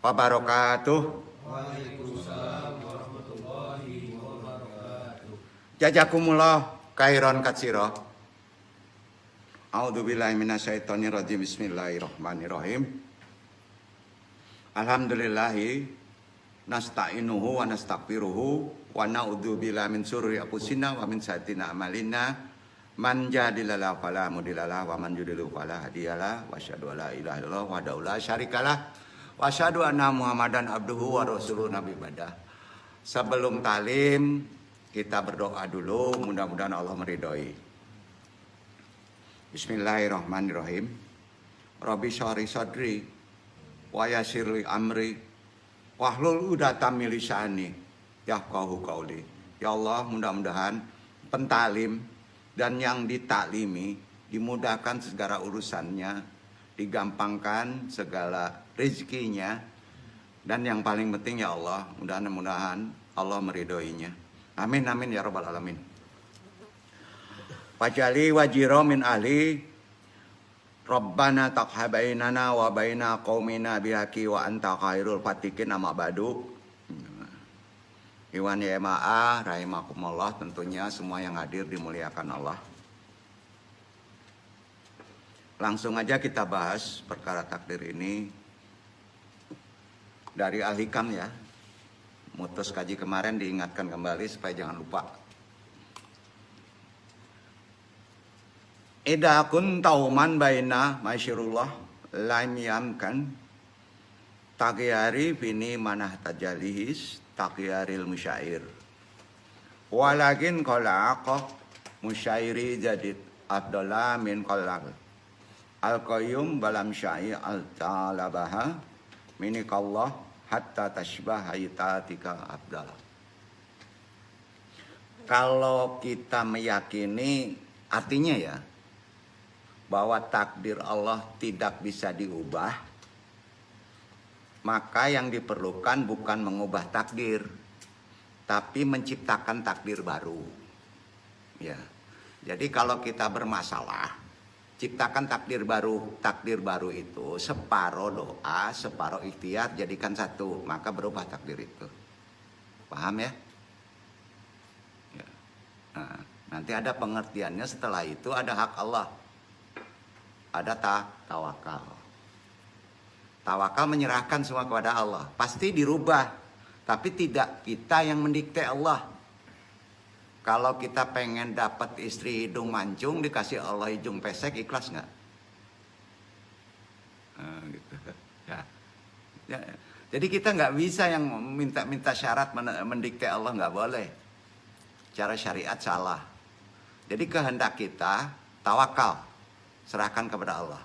wabarakatuh. Waalaikumsalam warahmatullahi wabarakatuh. Jazakumullah khairan katsira. A'udzubillahi minasyaitonirrajim. Bismillahirrahmanirrahim. Alhamdulillahi nasta'inuhu wa nastaghfiruhu wa na'udzubillahi min syururi anfusina wa min sayyiati a'malina. Man yahdihillahu fala mudhillalah wa man yudhlil fala hadiyalah. Wa asyhadu an la ilaha illallah wahdahu la syarikalah. Wa asyhadu anna Muhammadan abduhu wa rasuluh nabi badah. Sebelum talim kita berdoa dulu, mudah-mudahan Allah meridhoi. Bismillahirrahmanirrahim. Rabbi shrah sadri wa yassir li amri wahlul 'uqdatam min lisani yafqahu qauli. Ya Allah, mudah-mudahan pentalim dan yang ditaklimi dimudahkan segala urusannya, digampangkan segala rezekinya, dan yang paling penting ya Allah, mudah-mudahan Allah meridhoinya. Amin amin ya rabbal alamin. Fajali wajiro min ahli Rabbana taqhabbainana wa baina qaumina bihaqi wa anta khairul fatikin amma ba'du. Iwan ya ma'a rahimakumullah, tentunya semua yang hadir dimuliakan Allah. Langsung aja kita bahas perkara takdir ini dari Al-Hikam ya. Mutus kaji kemarin diingatkan kembali supaya jangan lupa. Idza kunta man baina masyirullah lam yamkan taghyari bini manah tajalihis taghyaril musyair. Walakin qalaqah musyairi jadid Abdullah min qalaq al-qayyum balam syai al-talabaha minikallah hatta tashbah hayatatika abdal. Kalau kita meyakini, artinya ya, bahwa takdir Allah tidak bisa diubah, maka yang diperlukan bukan mengubah takdir, tapi menciptakan takdir baru. Ya. Jadi kalau kita bermasalah, ciptakan takdir baru. Takdir baru itu separuh doa, separuh ikhtiar, jadikan satu, maka berubah takdir itu. Paham ya? Ya. Nah, nanti ada pengertiannya, setelah itu ada hak Allah. Ada tawakal. Tawakal menyerahkan semua kepada Allah. Pasti dirubah, tapi tidak kita yang mendikte Allah. Kalau kita pengen dapat istri hidung mancung, dikasih Allah hidung pesek, ikhlas nggak? Gitu. Ya. Jadi kita nggak bisa yang minta syarat mendikte Allah, nggak boleh. Cara syariat salah. Jadi kehendak kita tawakal, serahkan kepada Allah.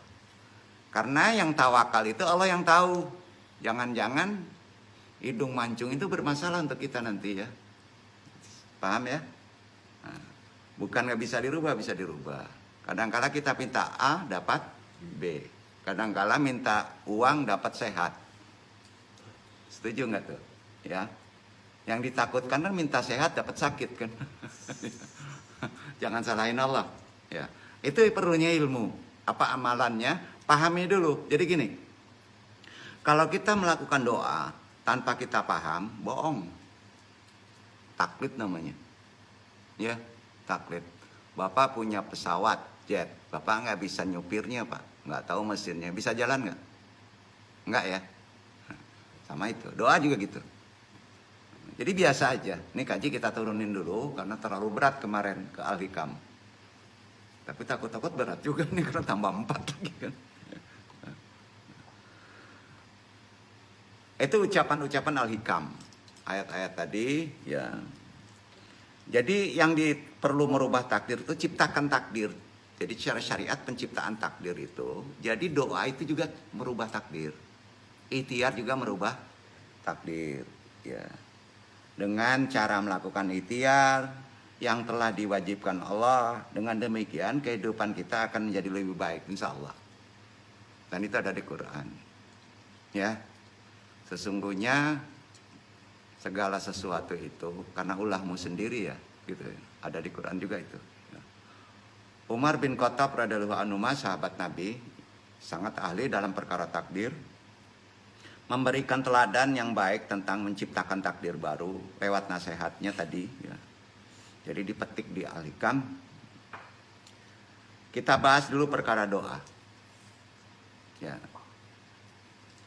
Karena yang tawakal itu Allah yang tahu. Jangan-jangan hidung mancung itu bermasalah untuk kita nanti ya. Paham ya? Bukan nggak bisa dirubah, bisa dirubah. Kadang-kala kita minta A dapat B. Kadang-kala minta uang dapat sehat. Setuju nggak tuh? Ya. Yang ditakutkan kan minta sehat dapat sakit kan. Jangan salahin Allah. Ya. Itu perlunya ilmu. Apa amalannya? Pahami dulu. Jadi gini. Kalau kita melakukan doa tanpa kita paham, bohong. Taklid namanya. Ya. Taklid. Bapak punya pesawat jet, Bapak nggak bisa nyupirnya Pak, nggak tahu mesinnya, bisa jalan nggak? Nggak ya? Sama itu, doa juga gitu. Jadi biasa aja. Ini kaji kita turunin dulu karena terlalu berat kemarin ke Al-Hikam. Tapi takut-takut berat juga nih karena tambah 4 lagi kan. Itu ucapan-ucapan Al-Hikam, ayat-ayat tadi ya. Jadi yang perlu merubah takdir itu ciptakan takdir. Jadi secara syariat penciptaan takdir itu. Jadi doa itu juga merubah takdir. Ikhtiar juga merubah takdir. Ya. Dengan cara melakukan ikhtiar yang telah diwajibkan Allah. Dengan demikian kehidupan kita akan menjadi lebih baik insya Allah. Dan itu ada di Quran. Ya. Sesungguhnya segala sesuatu itu karena ulahmu sendiri ya, gitu. Ada di Quran juga itu. Umar bin Khattab radhiyallahu anhu, sahabat Nabi, sangat ahli dalam perkara takdir. memberikan teladan yang baik tentang menciptakan takdir baru lewat nasihatnya tadi. Ya. Jadi dipetik di Al-Hikam. Kita bahas dulu perkara doa. Ya.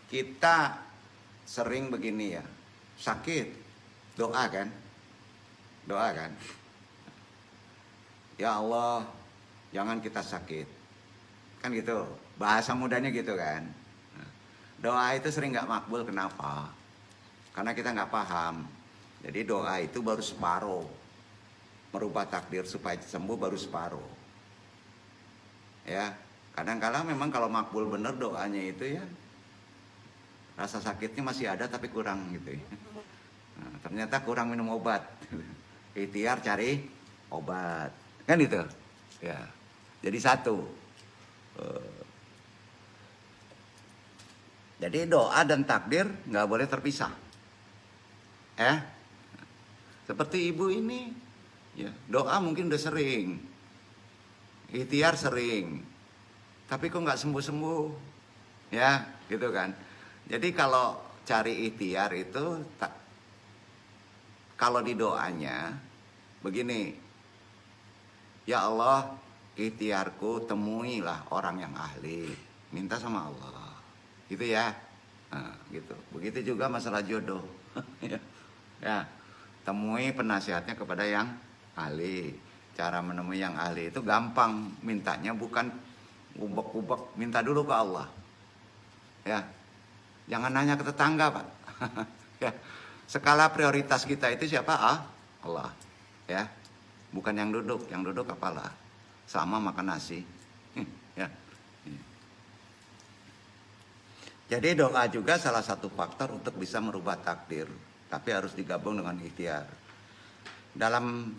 Kita sering begini ya, sakit, doa kan? Doa kan? Ya Allah, jangan kita sakit. Kan gitu, bahasa mudanya gitu kan. Doa itu sering nggak makbul, kenapa? Karena kita nggak paham. Jadi doa itu baru separuh. Merubah takdir supaya sembuh baru separuh. Ya, kadang-kala memang kalau makbul bener doanya itu ya, rasa sakitnya masih ada tapi kurang gitu ya. Nah, ternyata kurang minum obat. Ikhtiar cari obat. Kan gitu. Ya. Jadi satu. Jadi doa dan takdir nggak boleh terpisah. Seperti ibu ini, ya, doa mungkin udah sering, ikhtiar sering, tapi kok nggak sembuh-sembuh, ya, gitu kan. Jadi kalau cari ikhtiar itu, kalau di doanya begini, ya Allah, ikhtiarku temuilah orang yang ahli, minta sama Allah. Gitu ya, nah, gitu. Begitu juga masalah jodoh. Ya, temui penasihatnya kepada yang ahli. Cara menemui yang ahli itu gampang, mintanya bukan ubek-ubek, minta dulu ke Allah. Ya, jangan nanya ke tetangga, Pak. Ya, skala prioritas kita itu siapa? Allah. Ya, bukan yang duduk apalah, sama makan nasi. Ya. Jadi doa juga salah satu faktor untuk bisa merubah takdir, tapi harus digabung dengan ikhtiar. Dalam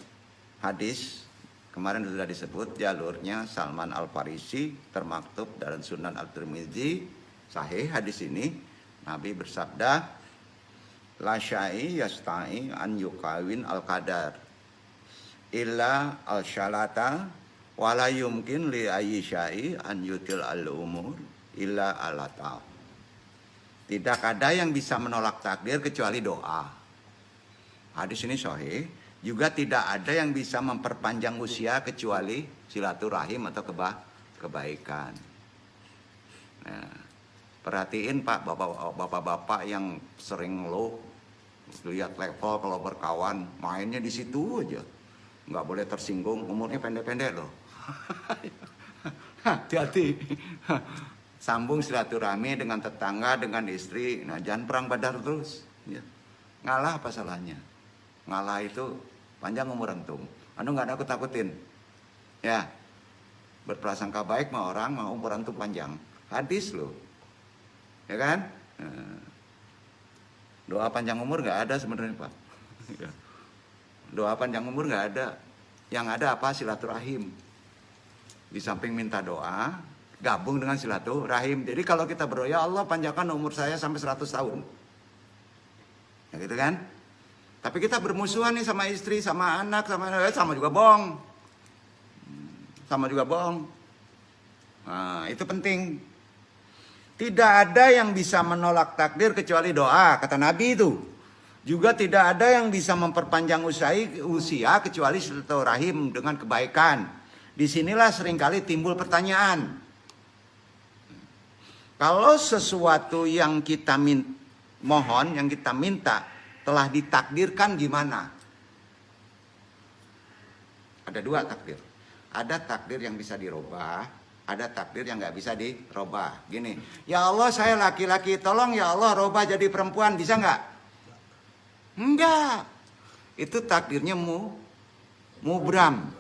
hadis kemarin sudah disebut jalurnya Salman Al-Farisi, termaktub dalam Sunan At-Tirmidzi, sahih hadis ini. Nabi bersabda, la syai yasta'i an yukawin al-qadar illa al-syalata wala yumkin li ayyi syai an yutil al-umur illa al-ta'. Tidak ada yang bisa menolak takdir kecuali doa. Hadis ini sahih. Juga tidak ada yang bisa memperpanjang usia kecuali silaturahim atau kebaikan. Nah, perhatiin Pak, bapak-bapak yang sering lihat level kalau berkawan, mainnya di situ aja. Nggak boleh tersinggung, umurnya pendek-pendek loh. Hati-hati. Sambung silaturahmi dengan tetangga, dengan istri. Nah, jangan perang badar terus. Ya. Ngalah apa salahnya? Ngalah itu panjang umur antum. Anu nggak ada takut-takutin. Ya, berprasangka baik sama orang, mau umur antum panjang. Hadis loh. Ya kan? Nah, doa panjang umur nggak ada sebenarnya Pak. Doa panjang umur nggak ada. Yang ada apa? Silaturahim. Di samping minta doa, gabung dengan silaturahim. Jadi kalau kita berdoa, ya Allah panjangkan umur saya sampai 100 tahun. Ya gitu kan? Tapi kita bermusuhan nih sama istri, sama anak, sama juga bohong. Sama juga bohong. Nah, itu penting. Tidak ada yang bisa menolak takdir kecuali doa, kata Nabi itu. Juga tidak ada yang bisa memperpanjang usia kecuali silaturahim dengan kebaikan. Disinilah seringkali timbul pertanyaan. Kalau sesuatu yang kita mohon, yang kita minta telah ditakdirkan gimana? Ada dua takdir. Ada takdir yang bisa dirubah, ada takdir yang nggak bisa dirubah. Gini, ya Allah saya laki-laki, tolong ya Allah rubah jadi perempuan, bisa nggak? Enggak. Itu takdirnya mubram.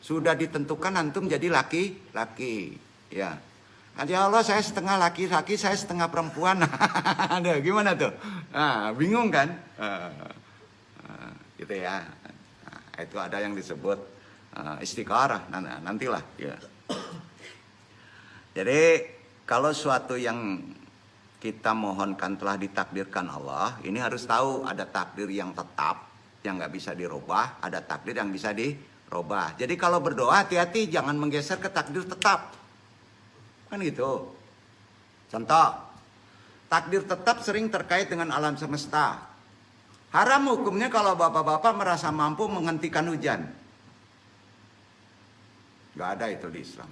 Sudah ditentukan antum jadi laki-laki. Ya. Ya Allah saya setengah laki-laki, saya setengah perempuan. Ada gimana tuh? Nah, bingung kan? Gitu ya. Nah, itu ada yang disebut istikharah. Nantilah. Ya. Jadi kalau suatu yang kita mohonkan telah ditakdirkan Allah, ini harus tahu ada takdir yang tetap, yang nggak bisa dirubah, ada takdir yang bisa dirubah. Jadi kalau berdoa hati-hati, jangan menggeser ke takdir tetap. Kan gitu. Contoh, Takdir tetap sering terkait dengan alam semesta. Haram hukumnya kalau bapak-bapak merasa mampu menghentikan hujan. Gak ada itu di Islam.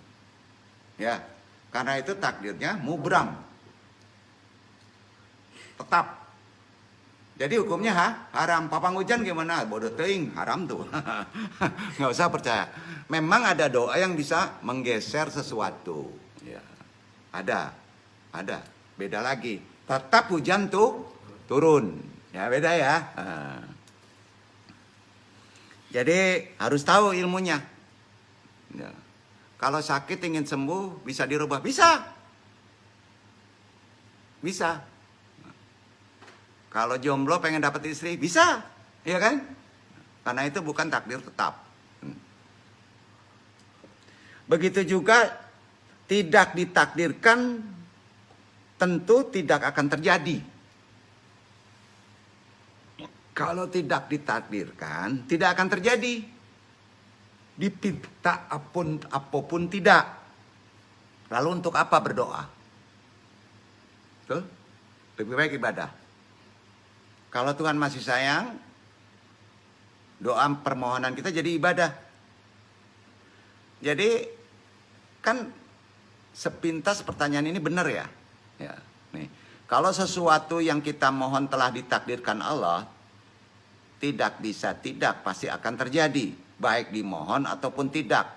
Ya, karena itu takdirnya mubram. Tetap. Jadi hukumnya haram. Papang hujan gimana? Bodoh teing, haram tuh. Nggak usah percaya. Memang ada doa yang bisa menggeser sesuatu. Ya, ada. Beda lagi. Tetap hujan tuh turun. Ya beda ya. Jadi harus tahu ilmunya. Ya. Kalau sakit ingin sembuh bisa dirubah, bisa. Kalau jomblo pengen dapat istri, bisa, ya kan? Karena itu bukan takdir tetap. Begitu juga tidak ditakdirkan tentu tidak akan terjadi. Kalau tidak ditakdirkan tidak akan terjadi. Dipinta apapun tidak. Lalu untuk apa berdoa? Tuh, lebih baik ibadah. Kalau Tuhan masih sayang, doa permohonan kita jadi ibadah. Jadi kan sepintas pertanyaan ini benar ya. Ya, nih. Kalau sesuatu yang kita mohon telah ditakdirkan Allah, tidak bisa tidak pasti akan terjadi, baik dimohon ataupun tidak.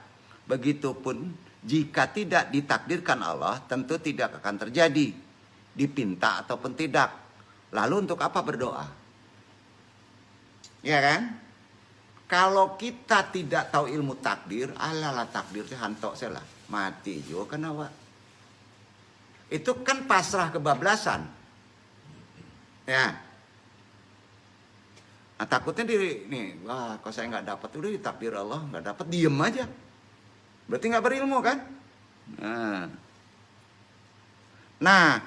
Begitupun jika tidak ditakdirkan Allah, tentu tidak akan terjadi, dipinta ataupun tidak. Lalu untuk apa berdoa? Ya kan? Kalau kita tidak tahu ilmu takdir, alalah takdir sih hantok lah, mati juga kan awak. Itu kan pasrah kebablasan. Ya. Nah, takutnya wah kalau saya nggak dapat, udah ditakdir Allah, nggak dapat, diem aja. Berarti nggak berilmu kan? Nah,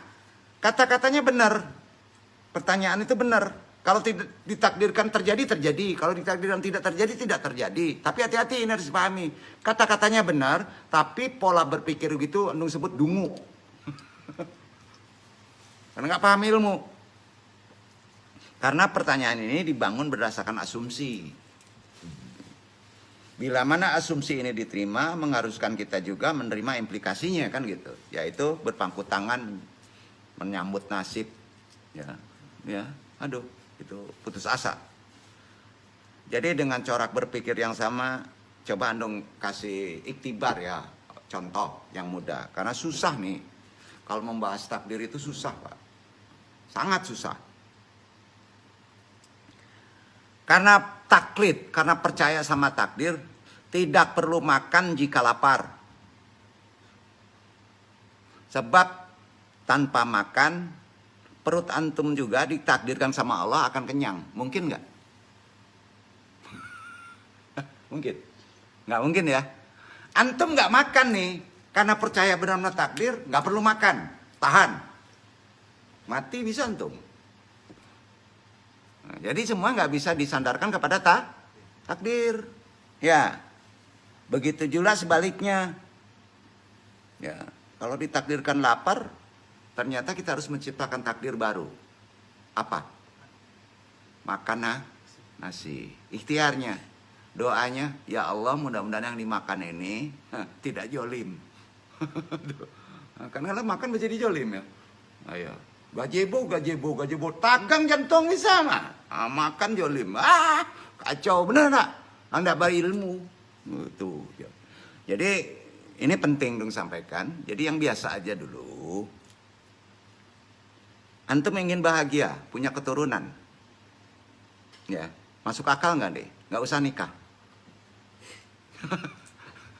kata-katanya benar. Pertanyaan itu benar. Kalau tidak ditakdirkan terjadi, terjadi. Kalau ditakdirkan tidak terjadi, tidak terjadi. Tapi hati-hati, ini harus dipahami. Kata-katanya benar, tapi pola berpikir gitu, andung sebut dungu. Karena nggak paham ilmu. Karena pertanyaan ini dibangun berdasarkan asumsi. Bila mana asumsi ini diterima, mengharuskan kita juga menerima implikasinya kan gitu. Yaitu berpangku tangan, menyambut nasib. Ya, aduh, itu putus asa. Jadi dengan corak berpikir yang sama, coba andong kasih iktibar ya, contoh yang mudah. Karena susah nih, kalau membahas takdir itu susah Pak, sangat susah. Karena taklid, karena percaya sama takdir, tidak perlu makan jika lapar. Sebab tanpa makan, perut antum juga ditakdirkan sama Allah akan kenyang. Mungkin nggak? Mungkin? Nggak mungkin ya. Antum nggak makan nih, karena percaya benar-benar takdir, nggak perlu makan. Tahan. Mati bisa antum. Nah, jadi semua nggak bisa disandarkan kepada takdir. Ya. Begitu juga sebaliknya. Ya. Kalau ditakdirkan lapar, ternyata kita harus menciptakan takdir baru. Apa? Makan nasi. Ikhtiarnya, doanya, ya Allah mudah-mudahan yang dimakan ini tidak jolim. Karena kalau makan bisa jadi jolim ya. Ayo, gajebo. Tagang jantung sama. Makan jolim. Kacau bener nak? Anda berilmu. Tuh. Jadi ini penting dong sampaikan. Jadi yang biasa aja dulu. Antum ingin bahagia, punya keturunan, ya masuk akal nggak deh? Nggak usah nikah,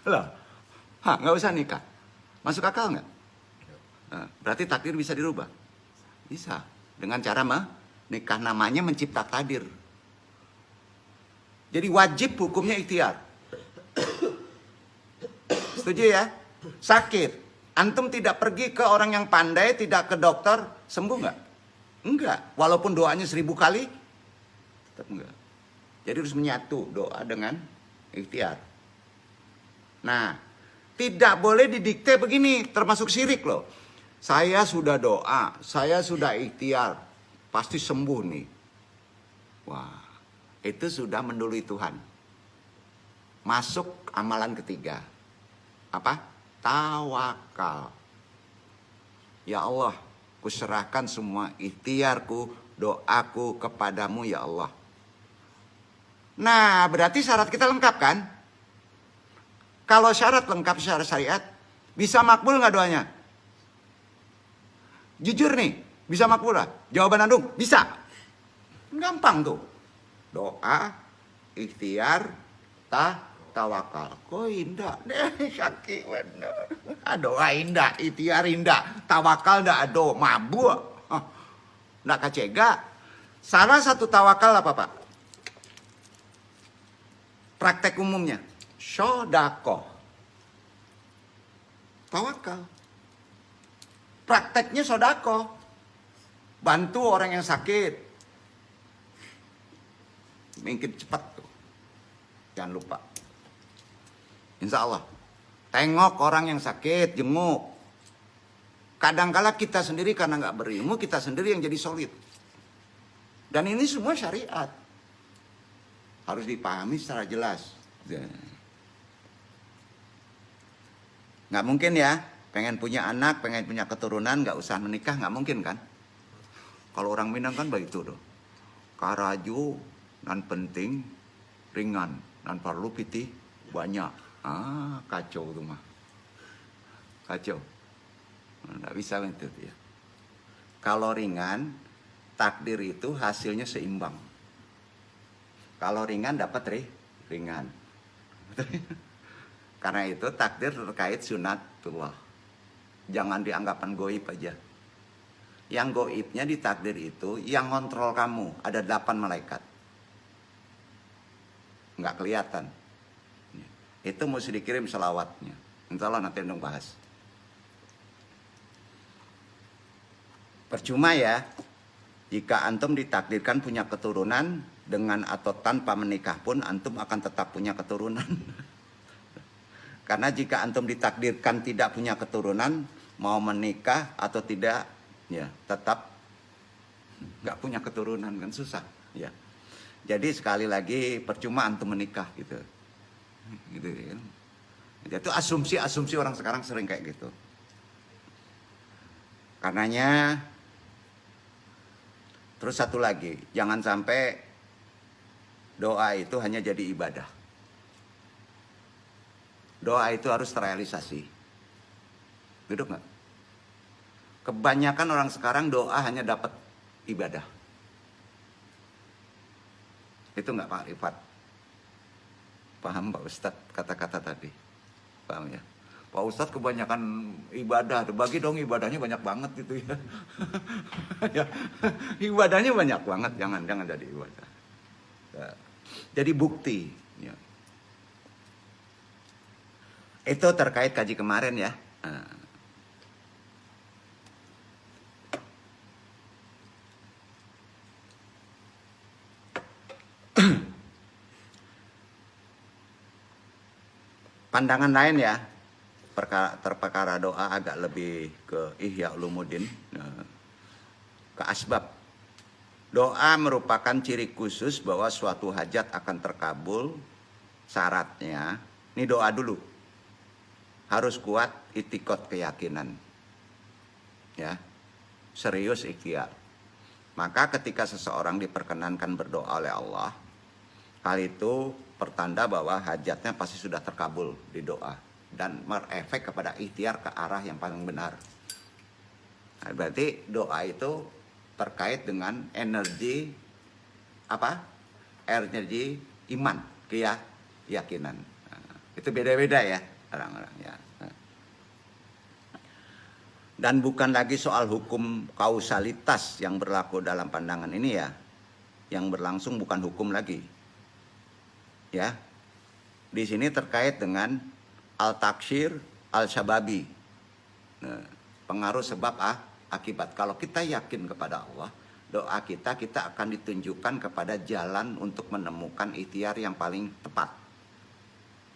loh, nggak usah nikah, masuk akal nggak? Nah, berarti takdir bisa dirubah, bisa dengan cara menikah, namanya mencipta takdir. Jadi wajib hukumnya ikhtiar. Setuju ya? Sakit. Antum tidak pergi ke orang yang pandai, tidak ke dokter, sembuh nggak? Enggak. Walaupun doanya 1000 kali, tetap enggak. Jadi harus menyatu doa dengan ikhtiar. Nah, tidak boleh didikte begini, termasuk syirik loh. Saya sudah doa, saya sudah ikhtiar, pasti sembuh nih. Wah, itu sudah mendului Tuhan. Masuk amalan ketiga. Apa? Tawakal. Ya Allah, kuserahkan semua ikhtiarku, doaku kepadamu ya Allah. Nah, berarti syarat kita lengkap kan? Kalau syarat lengkap secara syariat, bisa makbul nggak doanya? Jujur nih, bisa makbul lah? Jawaban Andung, bisa. Gampang tuh. Doa, ikhtiar, tawakal. Kok indah deh, sakit bener. Doa indah, ikhtiar indah, tawakal ndak ado, mabuk. Ndak kacega. Salah satu tawakal apa Pak? Praktek umumnya, sodako. Tawakal. Prakteknya sodako. Bantu orang yang sakit. Mungkin cepat tuh. Jangan lupa. Insya Allah. Tengok orang yang sakit, jenguk. Kadangkala kita sendiri karena nggak berilmu, kita sendiri yang jadi solid. Dan ini semua syariat. Harus dipahami secara jelas. Nggak mungkin ya, pengen punya anak, pengen punya keturunan, nggak usah menikah, nggak mungkin kan? Kalau orang Minang kan begitu tuh. Karaju dan penting, ringan, dan perlu pitih banyak. Kacau tuh mah. Kacau. Nggak bisa gitu ya. Kalau ringan, takdir itu hasilnya seimbang. Kalau ringan dapat ringan. Karena itu takdir terkait sunatullah. Jangan dianggapan goib aja. Yang goibnya di takdir itu yang kontrol kamu. Ada 8 malaikat. Nggak kelihatan. Itu mesti dikirim selawatnya. Insya Allah nanti Andung bahas. Percuma ya. Jika antum ditakdirkan punya keturunan, dengan atau tanpa menikah pun antum akan tetap punya keturunan. Karena jika antum ditakdirkan tidak punya keturunan, mau menikah atau tidak, ya tetap nggak punya keturunan, kan susah. Ya. Jadi sekali lagi percuma antum menikah gitu. Gitu kan. Itu asumsi orang sekarang sering kayak gitu. Karenanya terus satu lagi, jangan sampai doa itu hanya jadi ibadah. Doa itu harus terrealisasi. Gitu nggak? Kebanyakan orang sekarang doa hanya dapat ibadah. Itu nggak Pak Rifat? Paham Pak Ustadz kata-kata tadi? Paham ya? Pak Ustadz kebanyakan ibadah, bagi dong ibadahnya banyak banget gitu ya. Ya, ibadahnya banyak banget, jangan jadi ibadah. Jadi bukti. Ya. Itu terkait kaji kemarin ya. Pandangan lain ya. Perkara doa agak lebih ke Ihya Ulumuddin, ke asbab. Doa merupakan ciri khusus bahwa suatu hajat akan terkabul. Syaratnya, ini doa dulu. Harus kuat itikad keyakinan. Ya. Serius ikhtiar. Maka ketika seseorang diperkenankan berdoa oleh Allah, hal itu pertanda bahwa hajatnya pasti sudah terkabul di doa dan berefek kepada ikhtiar ke arah yang paling benar. Nah, berarti doa itu terkait dengan energi apa? Energi iman, keyakinan. Nah, itu beda-beda ya orang-orang ya. Dan bukan lagi soal hukum kausalitas yang berlaku dalam pandangan ini ya. Yang berlangsung bukan hukum lagi. Ya. Di sini terkait dengan al-taksir al-syababi. Nah, pengaruh sebab akibat. Kalau kita yakin kepada Allah, doa kita akan ditunjukkan kepada jalan untuk menemukan ikhtiar yang paling tepat.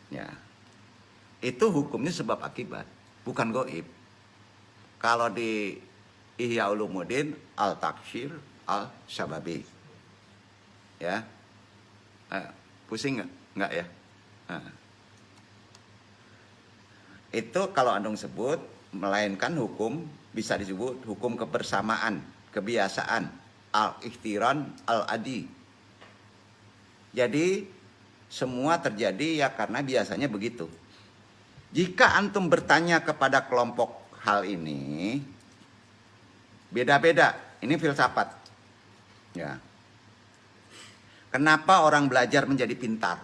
Ya. Itu hukumnya sebab akibat, bukan gaib. Kalau di Ihya Ulumuddin al-Taksir al-Syababi. Ya. Pusing nggak? Nggak ya? Itu kalau Andung sebut, melainkan hukum bisa disebut hukum kebersamaan, kebiasaan, al-ikhtiran, al-adi. Jadi semua terjadi ya karena biasanya begitu. Jika antum bertanya kepada kelompok hal ini, beda-beda. Ini filsafat. Ya. Kenapa orang belajar menjadi pintar?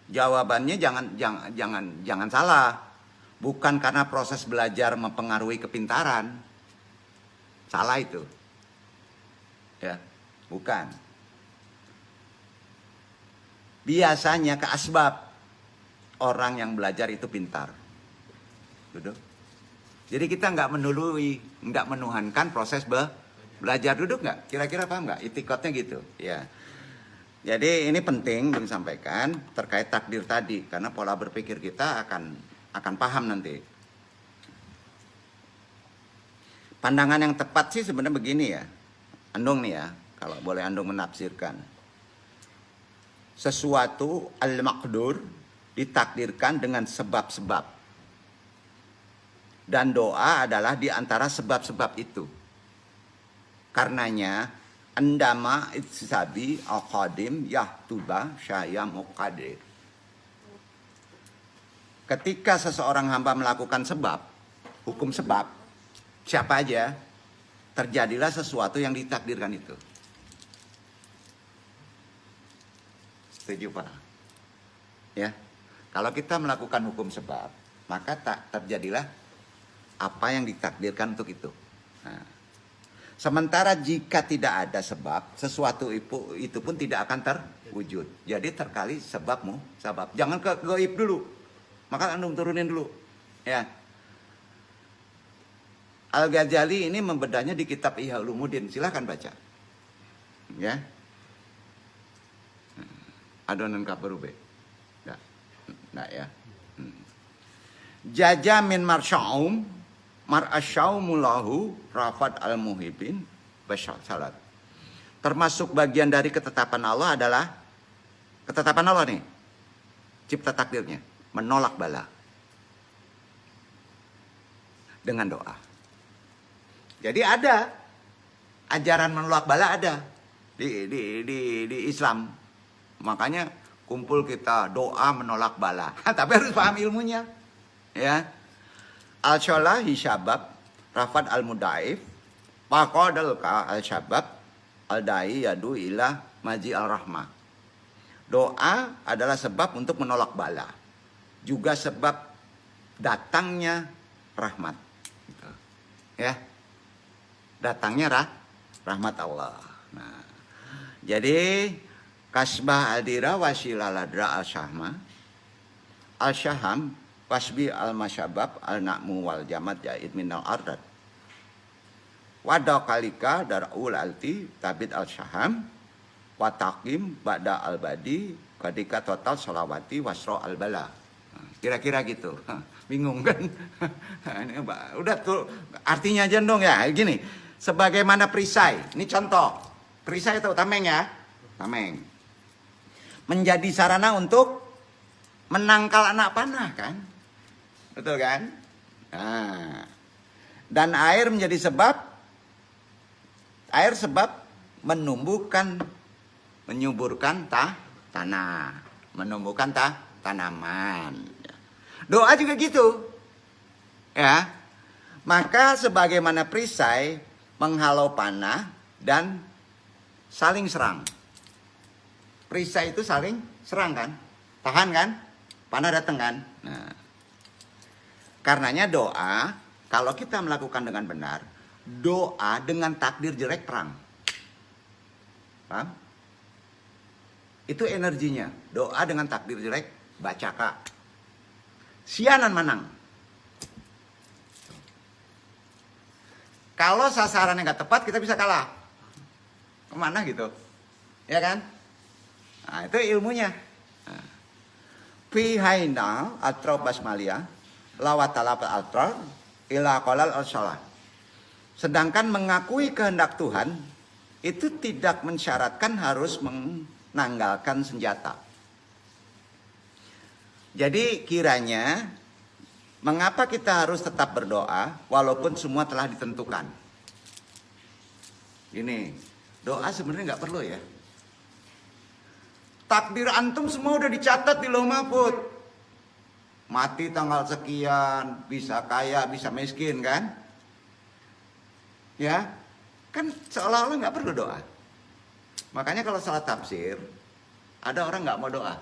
Jawabannya jangan salah. Bukan karena proses belajar mempengaruhi kepintaran. Salah itu. Ya, bukan. Biasanya ke asbab orang yang belajar itu pintar. Duduk. Jadi kita nggak menuhankan proses belajar. Duduk nggak? Kira-kira paham nggak? Itikotnya gitu. Ya. Jadi ini penting disampaikan terkait takdir tadi, karena pola berpikir kita akan paham nanti. Pandangan yang tepat sih sebenarnya begini ya, Andung nih ya, kalau boleh Andung menafsirkan. Sesuatu al-maqdur ditakdirkan dengan sebab-sebab. Dan doa adalah di antara sebab-sebab itu. Karenanya, andama itsabi al-qadim yahtuba syaya muqadir. Ketika seseorang hamba melakukan sebab, hukum sebab, siapa aja, terjadilah sesuatu yang ditakdirkan itu. Setuju Pak? Ya. Kalau kita melakukan hukum sebab, maka tak terjadilah apa yang ditakdirkan untuk itu. Nah, sementara jika tidak ada sebab, sesuatu itu pun tidak akan terwujud. Jadi terkali sebabmu, sebab. Jangan ke gaib dulu. Maka Anda turunin dulu. Ya. Al-Ghazali ini membedahnya di kitab Ihya Ulumuddin. Silahkan baca. Ya. Adonan kabarube. Nah ya. Jaja min marsya'um mar'asya'umulahu rafad al-muhibin basyalat. Termasuk bagian dari ketetapan Allah adalah ketetapan Allah nih. Cipta takdirnya, menolak bala. Dengan doa. Jadi ada ajaran menolak bala ada di Islam. Makanya kumpul kita doa menolak bala. Tapi harus paham ilmunya. Ya. Al-Sholah Hisyabab Rafad Al-Mudaif Faqadalka Al-Syabab Al-Da'i Yadu Ilah Maji Al-Rahmah. Doa adalah sebab untuk menolak bala. Juga sebab datangnya rahmat. Ya. Datangnya rahmat Allah. Nah, jadi kasbah adira wasilaladra al-syahma al-syaham wasbi al-masyabab al-na'mu wal jamat ja'id minal ardat wadaw kalika dar'ul alti tabid al-syaham watakim ba'da al-badi kadika total solawati wasro al-bala. Kira-kira gitu. Bingung kan? Udah tuh artinya aja dong ya. Gini, sebagaimana perisai. Ini contoh. Perisai itu tameng ya. Tameng. Menjadi sarana untuk menangkal anak panah kan? Betul kan? Nah. Dan air menjadi sebab menumbuhkan, menyuburkan tanah, menumbuhkan tanaman. Doa juga gitu. Ya. Maka sebagaimana perisai menghalau panah dan saling serang. Perisai itu saling serang kan? Tahan kan? Panah datang kan? Nah. Karenanya doa, kalau kita melakukan dengan benar, doa dengan takdir jelek perang. Paham? Itu energinya. Doa dengan takdir jelek, bacaka. Sianan manang. Kalau sasarannya nggak tepat, kita bisa kalah. Kemana gitu? Ya kan? Nah, itu ilmunya. Nah. Fi haina atro basmalia lawatalap atro ila qalal al-shalah. Sedangkan mengakui kehendak Tuhan itu tidak mensyaratkan harus menanggalkan senjata. Jadi kiranya mengapa kita harus tetap berdoa walaupun semua telah ditentukan? Ini doa sebenarnya nggak perlu ya. Takdir antum semua udah dicatat di Lauh Mahfuz. Mati tanggal sekian, bisa kaya, bisa miskin kan? Ya, kan seolah-olah nggak perlu doa. Makanya kalau salah tafsir, ada orang nggak mau doa.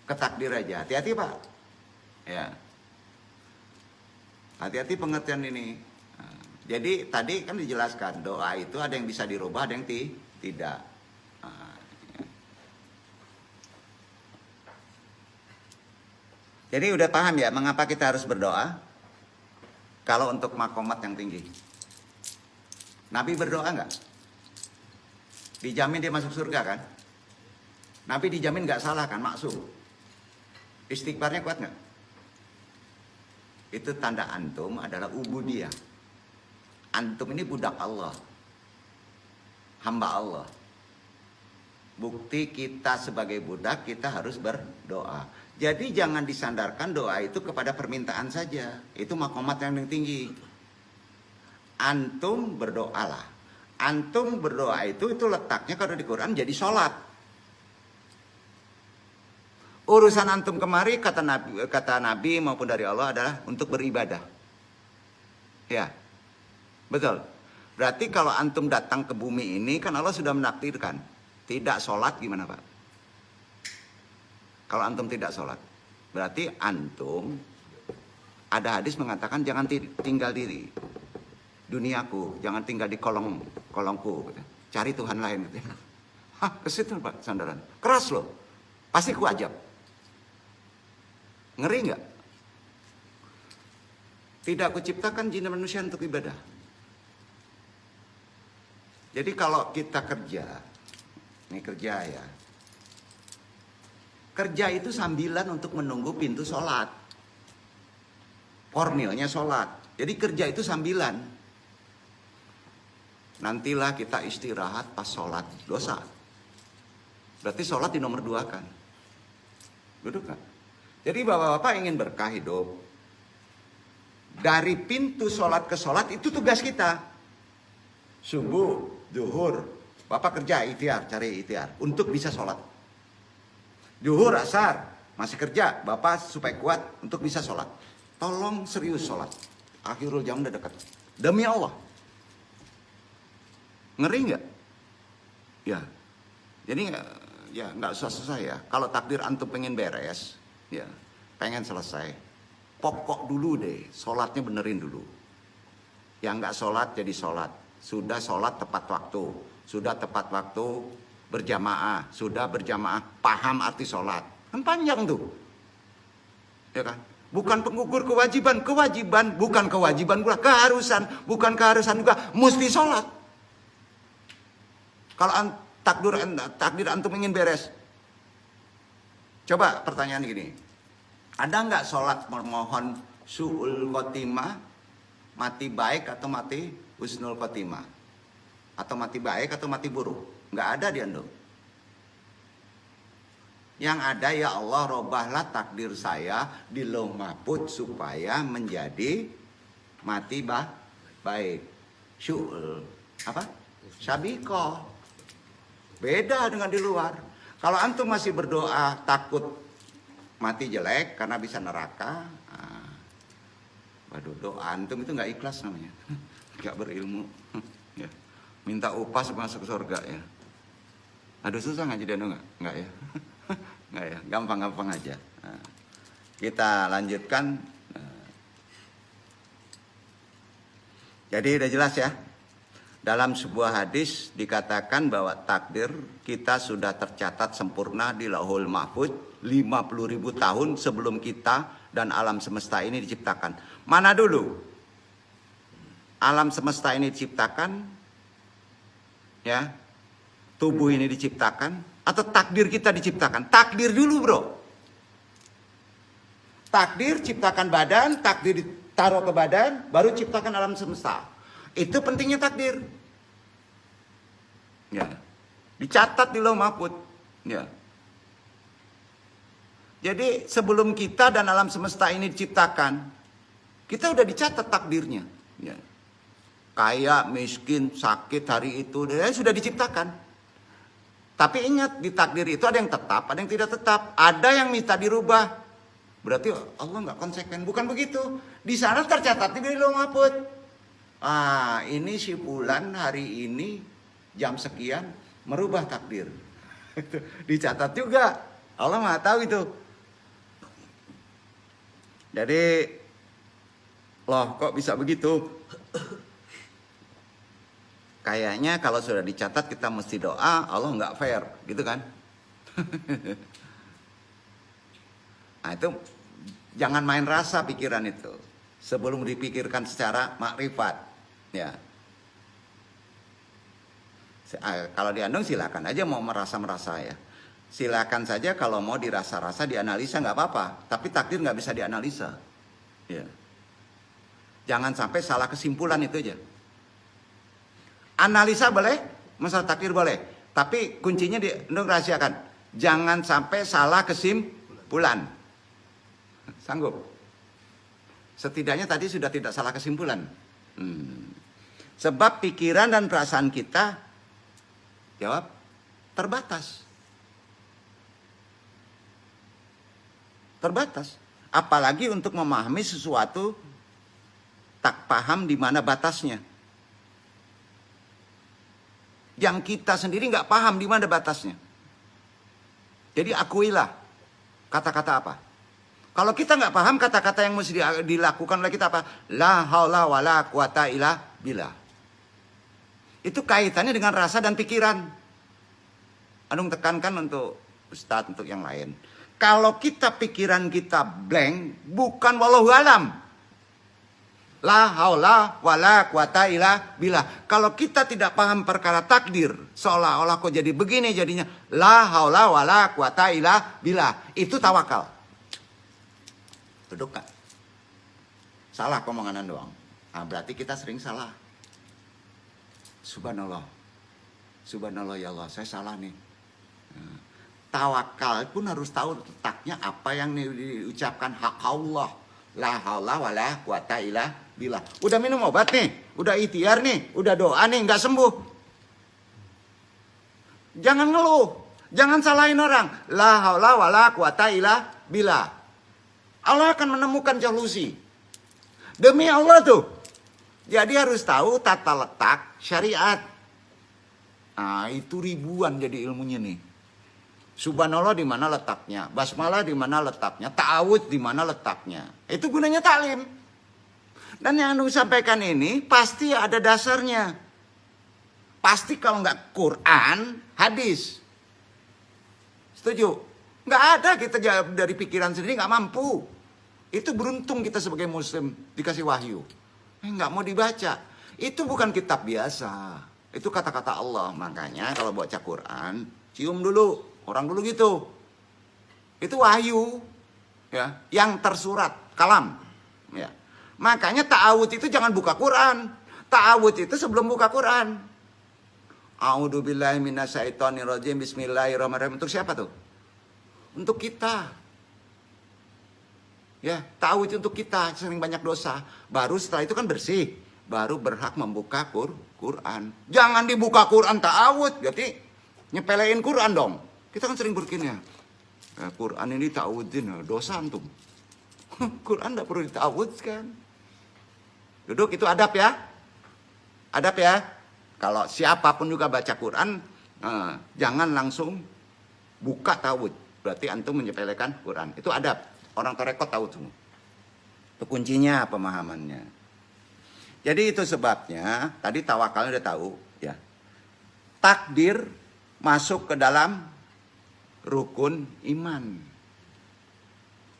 Ketakdir aja, hati-hati Pak. Ya, hati-hati pengertian ini. Nah, jadi tadi kan dijelaskan doa itu ada yang bisa dirubah, ada yang tidak. Nah, ya. Jadi udah paham ya mengapa kita harus berdoa? Kalau untuk makomat yang tinggi, Nabi berdoa nggak? Dijamin dia masuk surga kan? Nabi dijamin nggak salah kan, maksum. Istighfarnya kuat nggak? Itu tanda antum adalah ubudiyah. Antum ini budak Allah, hamba Allah. Bukti kita sebagai budak, kita harus berdoa. Jadi jangan disandarkan doa itu kepada permintaan saja. Itu makomat yang tinggi. Antum berdoalah. Antum berdoa itu letaknya kalau di Quran jadi sholat. Urusan antum kemari kata Nabi maupun dari Allah adalah untuk beribadah. Ya, betul. Berarti kalau antum datang ke bumi ini kan Allah sudah menakdirkan. Tidak sholat gimana Pak? Kalau antum tidak sholat, berarti antum ada hadis mengatakan jangan tinggal di duniaku, jangan tinggal di kolongku, gitu. Cari Tuhan lain. Gitu. Hah, ke situ Pak sandaran. Keras loh, pasti kuajab. Ngeri nggak? Tidak kuciptakan jin dan manusia untuk ibadah. Jadi kalau kita kerja, ini kerja ya. Kerja itu sambilan untuk menunggu pintu sholat. Kornilnya sholat. Jadi kerja itu sambilan. Nantilah kita istirahat pas sholat. Dosa. Berarti sholat di nomor 2 kan. Betul kan? Jadi bapak-bapak ingin berkah hidup. Dari pintu sholat ke sholat itu tugas kita. Subuh, zuhur. Bapak kerja ikhtiar, cari ikhtiar. Untuk bisa sholat. Zuhur, asar, masih kerja, Bapak supaya kuat untuk bisa sholat. Tolong serius sholat. Akhirul jam udah dekat. Demi Allah. Ngeri nggak? Ya. Jadi ya nggak susah-susah ya. Kalau takdir antum pengen beres, ya pengen selesai. Pokok dulu deh, sholatnya benerin dulu. Yang nggak sholat jadi sholat. Sudah sholat tepat waktu. Sudah tepat waktu. Berjamaah, sudah berjamaah, paham arti sholat. Kan panjang tuh. Ya kan? Bukan penggugur kewajiban, bukan kewajiban pula, keharusan, bukan keharusan juga, mesti sholat. Kalau takdir antum ingin beres. Coba pertanyaan gini. Ada nggak sholat memohon su'ul khotimah, mati baik atau mati husnul khotimah? Atau mati baik atau mati buruk? Nggak ada di antum. Yang ada ya Allah robahlah takdir saya di Lauh Mahfuz supaya menjadi mati baik. Syu'ul apa? Syabikoh. Beda dengan di luar. Kalau antum masih berdoa takut mati jelek karena bisa neraka, waduh, doa antum itu nggak ikhlas namanya. Nggak berilmu. Ya. Minta upah masuk surga ya. Aduh susah ngaji dan enggak ya? Enggak ya, gampang-gampang aja. Nah, kita lanjutkan. Jadi udah jelas ya. Dalam sebuah hadis dikatakan bahwa takdir kita sudah tercatat sempurna di Lauhul Mahfuz 50.000 tahun sebelum kita dan alam semesta ini diciptakan. Mana dulu? Alam semesta ini diciptakan, ya. Tubuh ini diciptakan, Atau takdir kita diciptakan? Takdir dulu bro. Takdir ciptakan badan, takdir ditaruh ke badan, baru ciptakan alam semesta. Itu pentingnya takdir. Ya. Dicatat di Lauh Mahfuz. Ya. Jadi sebelum kita dan alam semesta ini diciptakan, kita udah dicatat takdirnya. Ya. Kaya, miskin, sakit hari itu, sudah diciptakan. Tapi ingat, di takdir itu ada yang tetap, ada yang tidak tetap. Ada yang minta dirubah. Berarti Allah nggak konsekuen. Bukan begitu. Di sana tercatat di Lauh Mahfuz. Ini si Fulan hari ini jam sekian merubah takdir. Dicatat juga. Allah nggak tahu itu. Jadi, loh kok bisa begitu? Kayaknya kalau sudah dicatat kita mesti doa, Allah nggak fair, gitu kan? Nah itu jangan main rasa pikiran itu sebelum dipikirkan secara makrifat. Ya. Kalau diandung silakan aja mau merasa ya. Silakan saja kalau mau dirasa-rasa, dianalisa nggak apa-apa. Tapi takdir nggak bisa dianalisa. Ya. Jangan sampai salah kesimpulan itu aja. Analisa boleh, masalah takdir boleh. Tapi kuncinya diandung rahasiakan. Jangan sampai salah kesimpulan. Sanggup? Setidaknya tadi sudah tidak salah kesimpulan. Sebab pikiran dan perasaan kita, jawab, terbatas. Terbatas. Apalagi untuk memahami sesuatu, tak paham di mana batasnya. Yang kita sendiri nggak paham di mana batasnya. Jadi akuilah kata-kata apa. Kalau kita nggak paham kata-kata yang mesti dilakukan oleh kita apa? La haula wala quwata illa billah. Itu kaitannya dengan rasa dan pikiran. Anung tekankan untuk Ustadz, untuk yang lain. Kalau kita pikiran kita blank, bukan wallahu alam. La haula wala quwata illa billah. Kalau kita tidak paham perkara takdir, seolah-olah kok jadi begini jadinya. La haula wala quwata illa billah. Itu tawakal. Duduk kan? Salah komonganan doang. Berarti kita sering salah. Subhanallah. Subhanallah ya Allah, saya salah nih. Tawakal pun harus tahu letaknya apa yang diucapkan hak Allah. La haula wala quwata illa billah. Udah minum obat nih, udah ikhtiar nih, udah doa nih, nggak sembuh. Jangan ngeluh, jangan salahin orang. La haula wala quwata illa billah. Allah akan menemukan solusi. Demi Allah tuh. Jadi harus tahu tata letak syariat. Itu ribuan jadi ilmunya nih. Subhanallah di mana letaknya, basmalah di mana letaknya, ta'awudz di mana letaknya. Itu gunanya taklim. Dan yang Anda sampaikan ini pasti ada dasarnya. Pasti kalau nggak Quran, hadis. Setuju? Nggak ada kita dari pikiran sendiri nggak mampu. Itu beruntung kita sebagai muslim dikasih wahyu. Nggak mau dibaca. Itu bukan kitab biasa. Itu kata-kata Allah. Makanya kalau baca Quran, cium dulu. Orang dulu gitu. Itu wahyu. Ya, yang tersurat, kalam. Ya. Makanya ta'awudz itu jangan buka Quran. Ta'awudz itu sebelum buka Quran. A'udzubillahi minasyaitonirrajim. Bismillahirrahmanirrahim. Untuk siapa tuh? Untuk kita. Ya, ta'awudz untuk kita, sering banyak dosa. Baru setelah itu kan bersih. Baru berhak membuka Quran. Jangan dibuka Quran ta'awudz. Berarti nyepelein Quran dong. Kita kan sering berkini ya. Quran ini ta'awudzin, dosa antum. Quran tidak perlu dita'awudzkan. Duduk, itu adab ya. Adab ya. Kalau siapapun juga baca Quran, jangan langsung buka ta'awudz. Berarti antum menyepelekan Quran. Itu adab. Orang tarekat tahu semua. Itu kuncinya pemahamannya. Jadi itu sebabnya, tadi tawakalnya udah tahu ya. Takdir masuk ke dalam rukun iman.